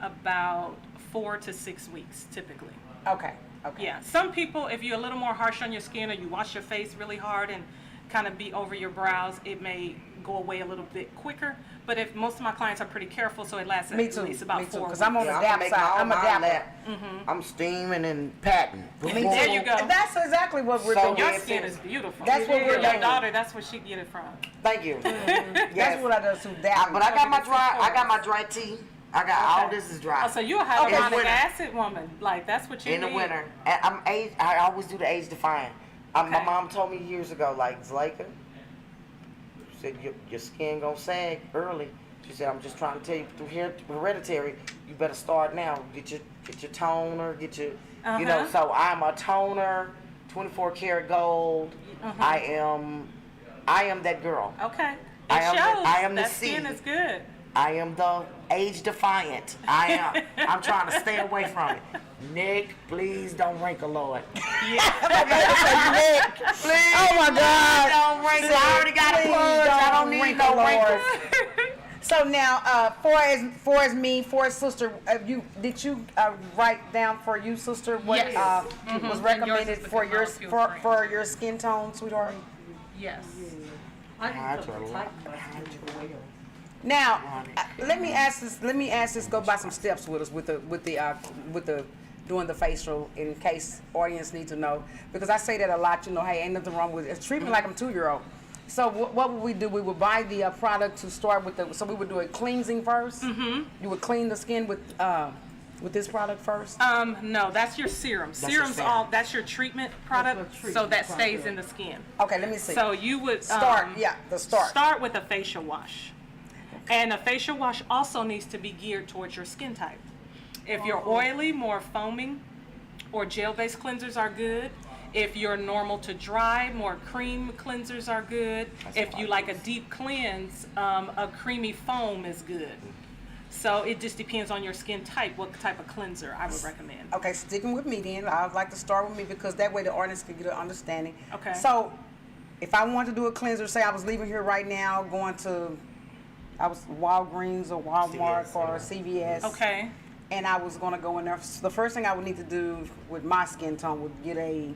about 4 to 6 weeks, typically. Okay. Yeah. Some people, if you're a little more harsh on your skin or you wash your face really hard and kind of be over your brows, it may go away a little bit quicker. But if most of my clients are pretty careful, so it lasts at least about 4 weeks. Because I'm on the I'm dap making side. all I'm a my dapper. lap. I'm steaming and patting. There you go. That's exactly what we're So doing. Your Yes, skin it is beautiful. That's what we're Your doing. daughter, that's where she get it from. Thank you. That's Yes. what I do too. Dap. But I got my dry tea. I got all this is dry. Oh, so you're a Okay. hyaluronic Winter. acid woman. Like, that's what you In the need. winter. And I always do the age defying. My Okay. mom told me years ago, like, Zlaika, she said, your skin gonna sag early. She said, I'm just trying to tell you, through hereditary, you better start now. Get your toner, you know, so I'm a toner, 24 karat gold. I am that girl. Okay. It I am the- shows. I am the that skin seed. is good. I am the age defiant. I am. I'm trying to stay away from it. Nick, please don't wrinkle, Lord. Please. Oh my God. Don't wrinkle. I already got a plug. I don't need no Lord. wrinkles. So now, for as sister, did you write down for you, sister, what Yes. was And recommended yours is the for your molecule cream. for your skin tone, sweetheart? Yes. I need something to tighten my skin as well. Now, let me ask this. Go by some steps with us with the doing the facial in case audience need to know, because I say that a lot. You know, hey, ain't nothing wrong with it. Treat me like I'm a 2-year-old. So what would we do? We would buy the product to start with so we would do a cleansing first. You would clean the skin with this product first. No, that's your serum. Serum's serum. all. That's your treatment product, That's your so treatment that product. stays in the skin. Okay, let me see. So you would start. Start. Start with a facial wash, and a facial wash also needs to be geared towards your skin type. If you're oily, more foaming, or gel-based cleansers are good. If you're normal to dry, more cream cleansers are good. If you like a deep cleanse, a creamy foam is good. So it just depends on your skin type, what type of cleanser I would recommend. Okay, sticking with me then. I'd like to start with me because that way the audience can get an understanding. Okay. So, if I want to do a cleanser, say I was leaving here right now, going to, I was Walgreens or Walmart CVS, or CVS. Okay. And I was going to go in there. So the first thing I would need to do with my skin tone would get a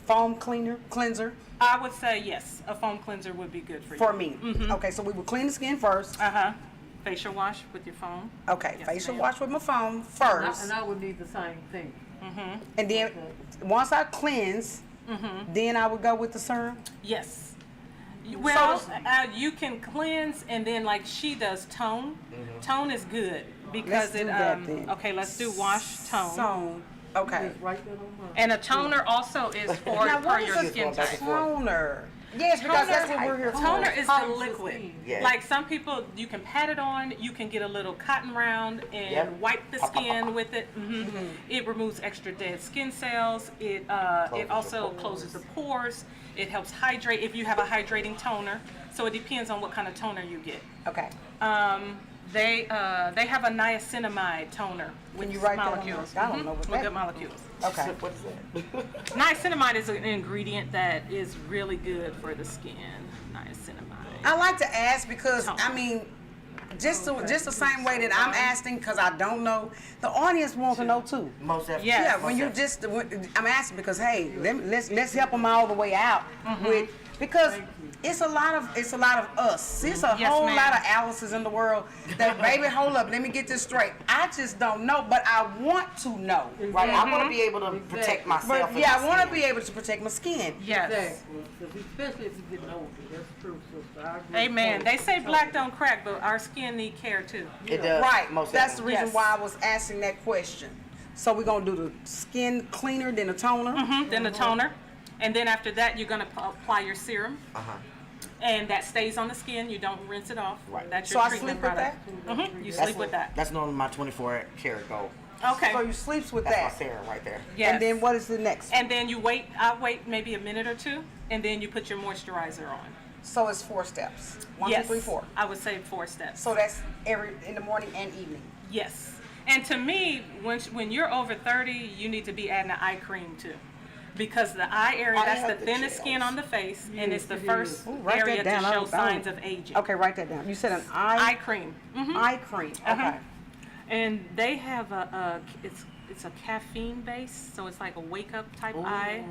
foam cleanser I would say yes, a foam cleanser would be good for you. for me. Okay, so we would clean the skin first. Facial wash with your foam. Okay, Yes, facial ma'am. wash with my foam first. And I would need the same thing. And then once I cleanse, then I would go with the serum. Yes. Well, So- you can cleanse and then like she does tone. Tone is good because Let's do it. that then. Okay, let's do wash tone. So, okay. Just right there on mine. And a toner also is for Now, what your is a skin type. toner? Yes, because that's what we're here for. Toner is the Tightens the liquid. skin. Yeah. Like some people, you can pat it on. You can get a little cotton round and Yep. wipe the skin with it. It removes extra dead skin cells. It also closes the pores. It helps hydrate if you have a hydrating toner. So it depends on what kind of toner you get. Okay. They have a niacinamide toner with you write that on molecules. there? I don't know what with that good is. molecules. Okay. What is that? Niacinamide is an ingredient that is really good for the skin. Niacinamide. I like to ask because Toner. I mean, just the same way that I'm asking because I don't know, the audience wants to know too. Most definitely. Yes. Yeah, when you just, I'm asking because hey, let's help them all the way out with because it's a lot of us. It's a Yes, whole ma'am. lot of Alice's in the world. That baby, hold up, let me get this straight. I just don't know, but I want to know. Right, I want to be able to protect myself. But and yeah, my I want to skin. be able to protect my skin. Yes. Exactly. 'Cause especially if you're getting older. That's true, sister. I agree. Amen. They say black don't crack, but our skin need care too. It does. Right. Most That's the definitely. reason why I was asking that question. So we're gonna do the skin cleaner, then the toner. Then the toner, and then after that, you're gonna apply your serum, and that stays on the skin. You don't rinse it off. Right. That's So your I treatment sleep with product. You sleep with that. That's normally my 24-karat gold. Okay. So you sleeps with That's my that. serum right there. Yes. And then what is the next? And then you wait. I wait maybe a minute or two, and then you put your moisturizer on. So it's 4 steps. 1, Yes. 2, 3, 4. I would say 4 steps. So that's in the morning and evening. Yes. And to me, when you're over 30, you need to be adding an eye cream too. Because the eye area, I that's have the the thinnest skin gels. on the face, and it's the it first is. Ooh, write that area to down. I show don't- signs of aging. Okay, write that down. You said an Eye eye cream. eye cream. Okay. And they have it's a caffeine base, so it's like a wake up type eye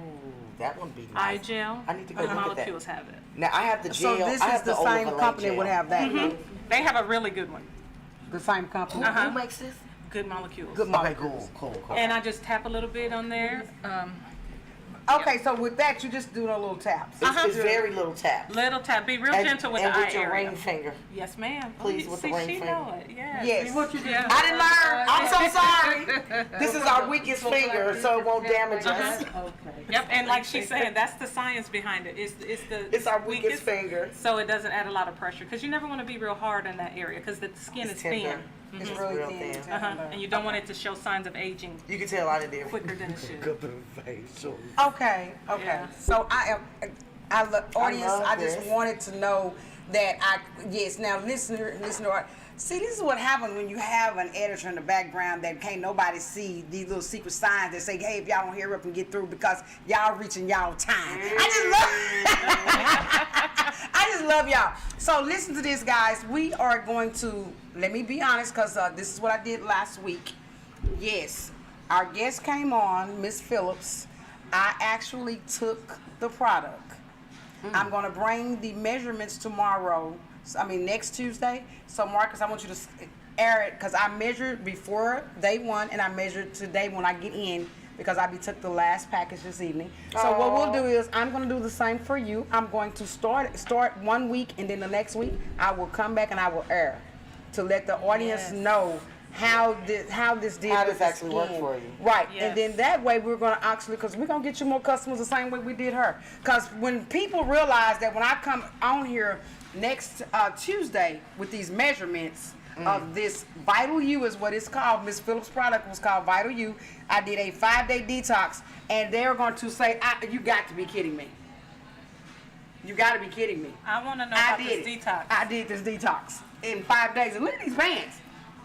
That would be eye nice. gel. I need to go The look at that. molecules have it. Now I have the So gel. this I is have the same overlay company gel. would have that. They have a really good one. The same company. Who makes this? Good molecules. Good Okay, molecules. cool. And I just tap a little bit on there. Okay, so with that, you just do a little taps. It's very little tap. Little tap. Be real And, gentle with and the with eye your area. ring finger. Yes, ma'am. Please, with the ring she finger. know it. Yes. Yes. What you Yeah. I didn't learn. I'm so sorry. This is our weakest finger, so it won't damage us. Okay. Yep, and like she's saying, that's the science behind it. It's our weakest finger. so it doesn't add a lot of pressure because you never want to be real hard in that area because the skin It's is thin. tender. It's It's really real thin. thin. And you don't want it to show signs of aging You can tell I did it quicker than it should. facial. Okay. Yeah. So I love audience. love I just this. wanted to know that yes. Now listener. See, this is what happens when you have an editor in the background that can't nobody see these little secret signs that say, hey, if y'all don't hurry up and get through because y'all reaching y'all time. I just love y'all. So listen to this, guys. We are going to, let me be honest, because this is what I did last week. Yes, our guest came on, Miss Phillips. I actually took the product. I'm going to bring the measurements tomorrow. Next Tuesday. So Marcus, I want you to air it because I measured before day one and I measured today when I get in because I took the last package this evening. So what we'll do is I'm going to do the same for you. I'm going to start 1 week and then the next week I will come back and I will air to let the audience know how this did How with this the actually worked skin. for you. Right, Yes. and then that way we're gonna actually, because we're gonna get you more customers the same way we did her. Because when people realize that when I come on here next Tuesday with these measurements of this Vital U is what it's called. Miss Phillips' product was called Vital U. I did a 5-day detox, and they're going to say, "You got to be kidding me! You got to be kidding me!" I want to know I about did this it. detox. I did this detox in 5 days, and look at these pants.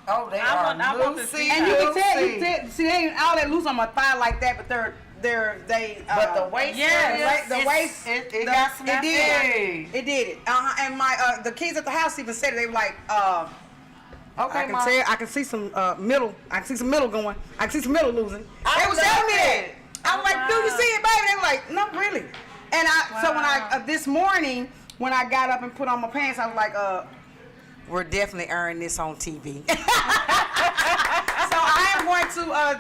Oh, they I are want this loosey. detox. And you can tell, see, they ain't all that loose on my thigh like that, but they. But the waist, Yes. the waist, it got some it did hey. it. It did it. And my the kids at the house even said it. They were like, Okay, I can Mom. tell. I can see some middle. I can see some middle going. I can see some middle losing. I They was love telling me that. it. I was like, "Do you see it, baby?" They were like, "No, really." And so when I this morning when I got up and put on my pants, I was like, "We're definitely airing this on TV." So I am going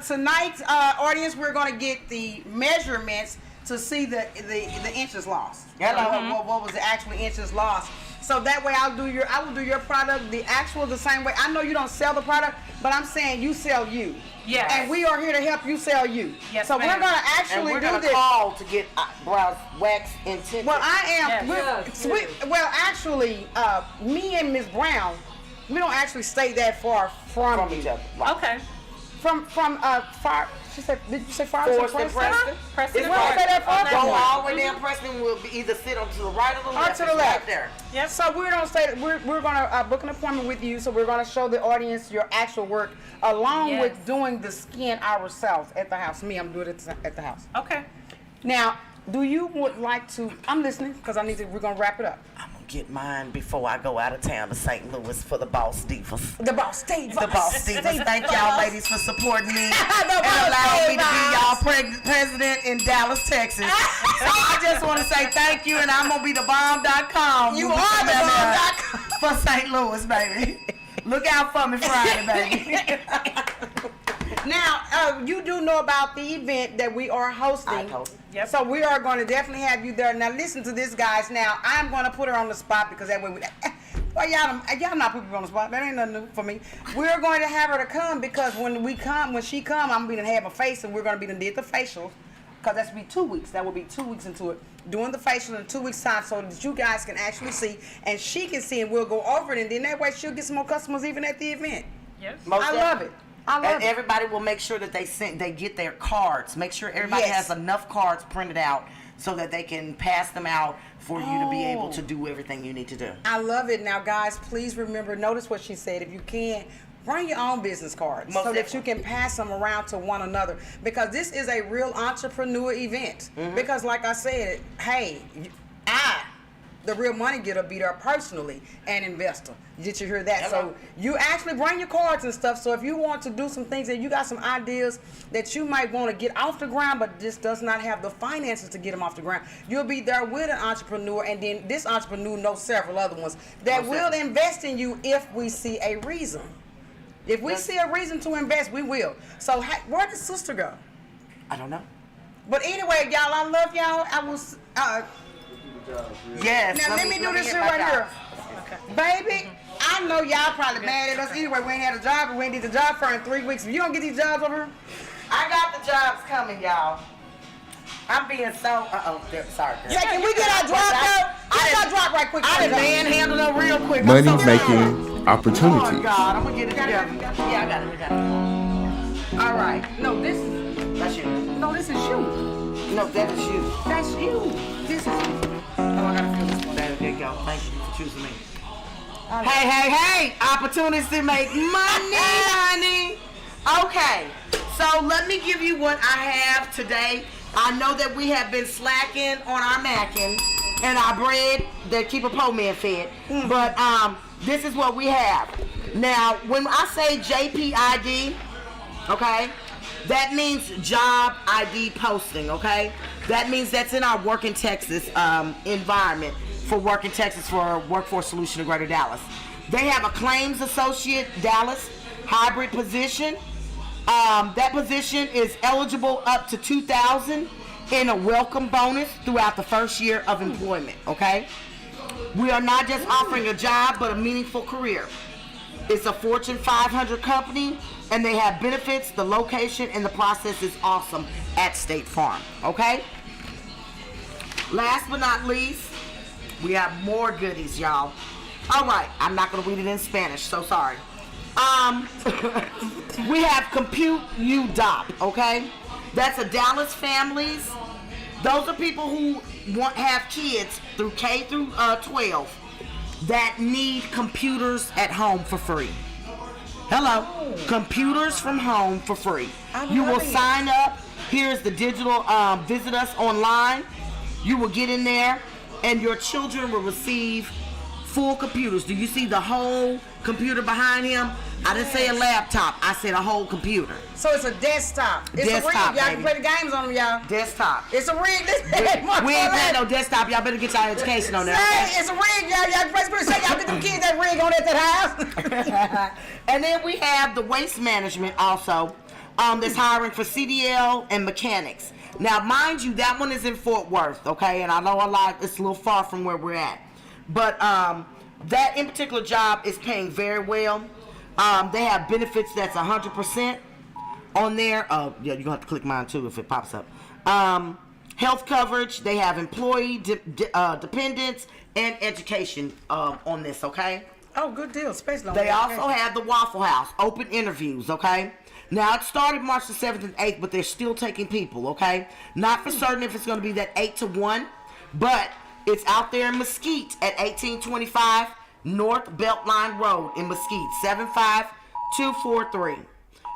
to tonight, audience. We're going to get the measurements to see the inches lost. Hello. What was the actual inches lost? So that way I will do your product the same way. I know you don't sell the product, but I'm saying you sell you. Yes. And we are here to help you sell you. Yes, so ma'am. we're going to And actually we're do gonna this. call to get brows waxed and tinted. Well, I am. Yes. Well, actually, me and Miss Brown, we don't actually stay that far from from you. each other. Right. Okay. From far. She said, did you say far? Forest and Preston. Preston It's and right. Preston. Say that On first. Go one. all the way down Preston. Will be either sit on to the right or the left. to the It's left. Right there. Yep. So we're gonna say we're gonna book an appointment with you. So we're gonna show the audience your actual work along Yes. with doing the skin ourselves at the house. Me, I'm doing it at the house. Okay. Now, do you would like to? I'm listening because I need to. We're gonna wrap it up. I'm gonna get mine before I go out of town to St. Louis for the Boss Divas. The boss, Steve. The Boss Divas. Thank y'all ladies for supporting me The and Boss allowing me to be Divas. y'all president in Dallas, Texas. So I just want to say thank you, and I'm gonna be the bomb.com. You are the bomb.com for St. Louis, baby. Look out for me Friday, baby. Now, you do know about the event that we are hosting. I told you. Yep. So we are going to definitely have you there. Now listen to this, guys. Now I'm going to put her on the spot because that way well, y'all not put people on the spot. That ain't nothing new for me. We're going to have her to come because when she come, I'm going to have a face and we're going to be did the facials because that's be 2 weeks. That will be 2 weeks into it. Doing the facial in 2 weeks time so that you guys can actually see and she can see and we'll go over it and then that way she'll get some more customers even at the event. Yes. I love it. And everybody will make sure that they get their cards. Make sure everybody has enough cards printed out so that they can pass them out for you to be able to do everything you need to do. I love it. Now, guys, please remember, notice what she said. If you can, bring your own business cards so that you can pass them around to one another because this is a real entrepreneur event. Because like I said, hey, the real money getter, be there personally an investor. Did you hear that? Hello. So you actually bring your cards and stuff. So if you want to do some things and you got some ideas that you might want to get off the ground, but just does not have the finances to get them off the ground, you'll be there with an entrepreneur, and then this entrepreneur knows several other ones that will invest in you if we see a reason. If we see a reason to invest, we will. So where did sister go? I don't know. But anyway, y'all, I love y'all. I was. Yes. Now let me do this shit right here. Baby, I know y'all probably mad at us anyway. We ain't had a job, but we ain't did the job for in 3 weeks. If you don't get these jobs over here, I got the jobs coming, y'all. I'm being so. Sorry. Girl. say, can we get our drop out? Get our drop right quick. I done manhandled them real quick. Money I'm so making Oh opportunities. God, I'm gonna get it together. Yeah, I got it. All right. No, this is. That's you. No, this is you. No, that is you. That's you. This is you. Oh, I gotta feel this one. There you go. Thank you for choosing me. Hey! Opportunities to make money, honey. Okay, so let me give you what I have today. I know that we have been slacking on our macking and our bread that keep a poor man fed, but this is what we have. Now, when I say JPID, okay, that means job ID posting, okay? That means that's in our Work in Texas environment for Work in Texas for Workforce Solution of Greater Dallas. They have a claims associate Dallas hybrid position. That position is eligible up to $2,000 in a welcome bonus throughout the first year of employment, okay? We are not just offering a job, but a meaningful career. It's a Fortune 500 company, and they have benefits. The location and the process is awesome at State Farm, okay? Last but not least, we have more goodies, y'all. All right, I'm not gonna read it in Spanish, so sorry. We have Compute U Dop, okay? That's a Dallas families. Those are people who have kids through K through 12 that need computers at home for free. Hello, computers from home for free. You will sign up. Here's the digital, visit us online. You will get in there and your children will receive full computers. Do you see the whole computer behind him? I didn't say a laptop. I said a whole computer. So it's a desktop. It's Desktop, a rig. Y'all baby. can play the games on them, y'all. Desktop. It's a rig. We ain't got no desktop. Y'all better get y'all education on that. Hey, it's a rig, y'all. Y'all can say y'all get them kids that rig on at that house. And then we have the waste management also that's hiring for CDL and mechanics. Now, mind you, that one is in Fort Worth, okay? And I know it's a little far from where we're at. But that in particular job is paying very well. They have benefits that's 100% on there. Yeah, you're going to have to click mine too if it pops up. Health coverage. They have employee dependents and education on this, okay? Oh, good deal. Especially on They that. also have the Waffle House, open interviews, okay? Now, it started March the 7th and 8th, but they're still taking people, okay? Not for certain if it's going to be that 8 to 1, but it's out there in Mesquite at 1825 North Beltline Road in Mesquite, 75243.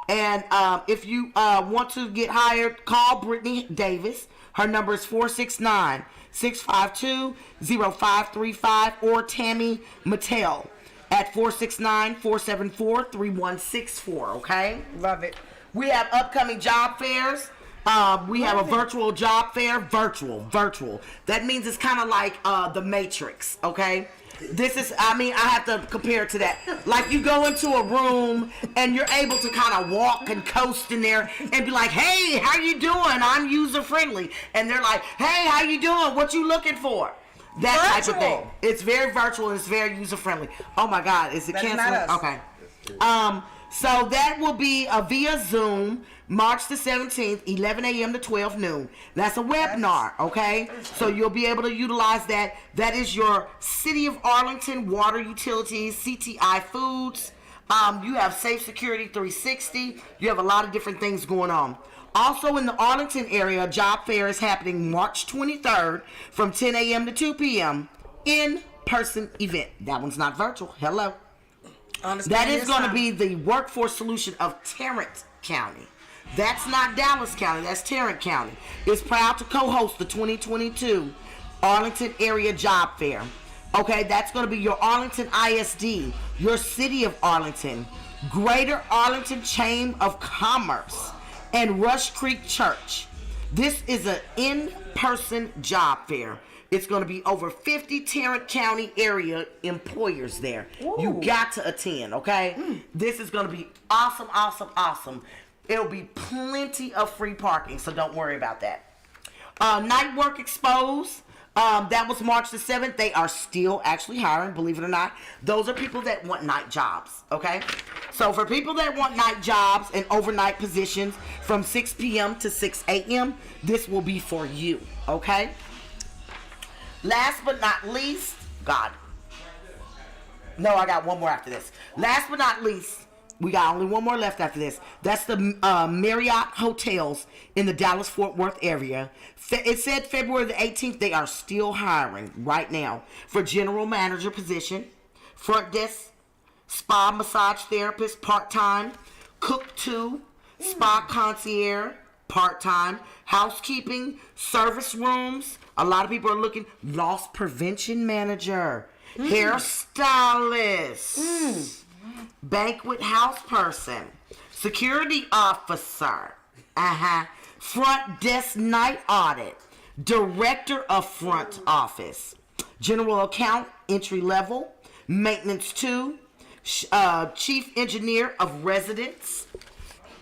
And if you want to get hired, call Brittany Davis. Her number is 469-652-0535 or Tammy Mattel at 469-474-3164, okay? Love it. We have upcoming job fairs. We have a virtual job fair. Virtual. That means it's kind of like the Matrix, okay? This is, I have to compare it to that. Like you go into a room and you're able to kind of walk and coast in there and be like, hey, how you doing? I'm user friendly. And they're like, hey, how you doing? What you looking for? That type of thing. It's very virtual and it's very user friendly. Oh my God, is it canceled? Okay. So that will be via Zoom, March the 17th, 11 a.m. to 12 noon. That's a webinar, okay? So you'll be able to utilize that. That is your City of Arlington Water Utilities, CTI Foods. You have Safe Security 360. You have a lot of different things going on. Also in the Arlington area, a job fair is happening March 23rd from 10 a.m. to 2 p.m. in-person event. That one's not virtual. Hello. That is going to be the workforce solution of Tarrant County. That's not Dallas County. That's Tarrant County. It's proud to co-host the 2022 Arlington Area Job Fair. Okay, that's going to be your Arlington ISD, your City of Arlington, Greater Arlington Chamber of Commerce, and Rush Creek Church. This is an in-person job fair. It's going to be over 50 Tarrant County area employers there. Ooh. You got to attend, okay? This is going to be awesome. It'll be plenty of free parking, so don't worry about that. Night Work Exposed, that was March the 7th. They are still actually hiring, believe it or not. Those are people that want night jobs, okay? So for people that want night jobs and overnight positions from 6 p.m. to 6 a.m., this will be for you, okay? Last but not least, I got one more after this. Last but not least, we got only one more left after this. That's the Marriott Hotels in the Dallas-Fort Worth area. It said February the 18th. They are still hiring right now for general manager position, front desk, spa massage therapist, part-time, cook 2, spa concierge, part-time, housekeeping, service rooms. A lot of people are looking. Loss prevention manager, hairstylist, banquet house person, security officer, front desk night audit, director of front office, general account entry level, maintenance 2, chief engineer of residence,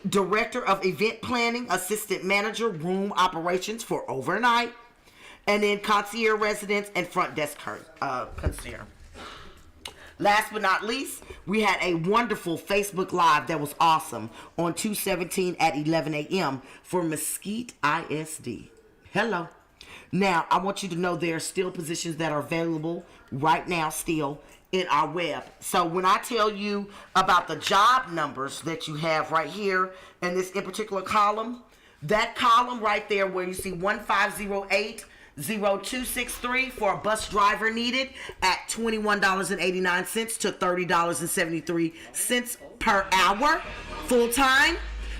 director of event planning, assistant manager, room operations for overnight, and then concierge residence and front desk concierge. Last but not least, we had a wonderful Facebook Live that was awesome on 2/17 at 11 a.m. for Mesquite ISD. Hello. Now, I want you to know there are still positions that are available right now still in our web. So when I tell you about the job numbers that you have right here in this in particular column, that column right there where you see 1508-0263 for a bus driver needed at $21.89 to $30.73 per hour full-time.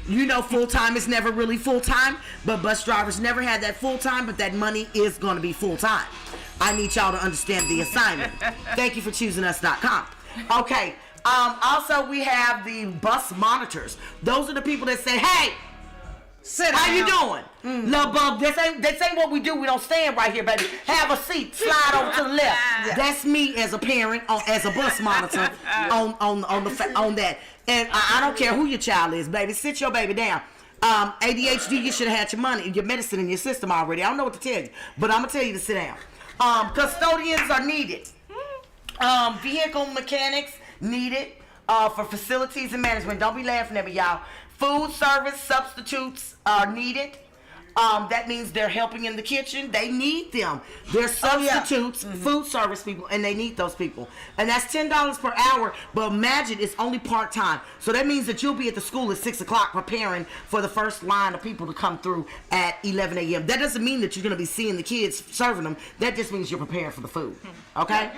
You know full-time is never really full-time, but bus drivers never had that full-time, but that money is going to be full-time. I need y'all to understand the assignment. Thank you for choosing us.com. Okay, also we have the bus monitors. Those are the people that say, hey, how you doing? Love bug, this ain't what we do. We don't stand right here, baby. Have a seat. Slide over to the left. Yeah. That's me as a parent, as a bus monitor on that. And I don't care who your child is, baby. Sit your baby down. ADHD, you should have had your medicine in your system already. I don't know what to tell you, but I'm gonna tell you to sit down. Custodians are needed. Vehicle mechanics needed for facilities and management. Don't be laughing at me, y'all. Food service substitutes are needed. That means they're helping in the kitchen. They need them. They're substitutes, food service people, and they need those people. And that's $10 per hour, but imagine it's only part-time. So that means that you'll be at the school at 6 o'clock preparing for the first line of people to come through at 11 a.m. That doesn't mean that you're going to be seeing the kids serving them. That just means you're preparing for the food. Okay?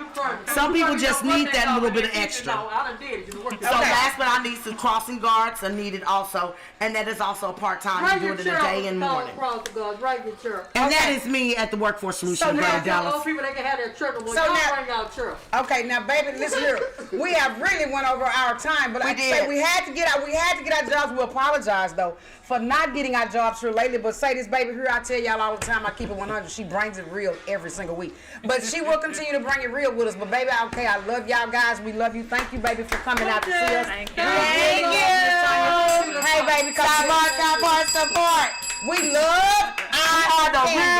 Some people just need that little bit of extra. So last but not least, the crossing guards are needed also, and that is also part-time. You do it in the day and morning. across the guards, right, your church. And that is me at the Workforce Solution So of now- Greater Dallas. Those people that can have their church, well, So y'all now- bring out church. Okay, now, baby, listen here. We have really went over our time, but like I say, did. we had to get our jobs. We apologize though for not getting our jobs here lately. But say this, baby, here I tell y'all all the time. I keep it 100. She brings it real every single week, but she will continue to bring it real with us. But baby, okay, I love y'all guys. We love you. Thank you, baby, for coming out to see us. Thank you. Thank you. Hey, baby, support. We love our the real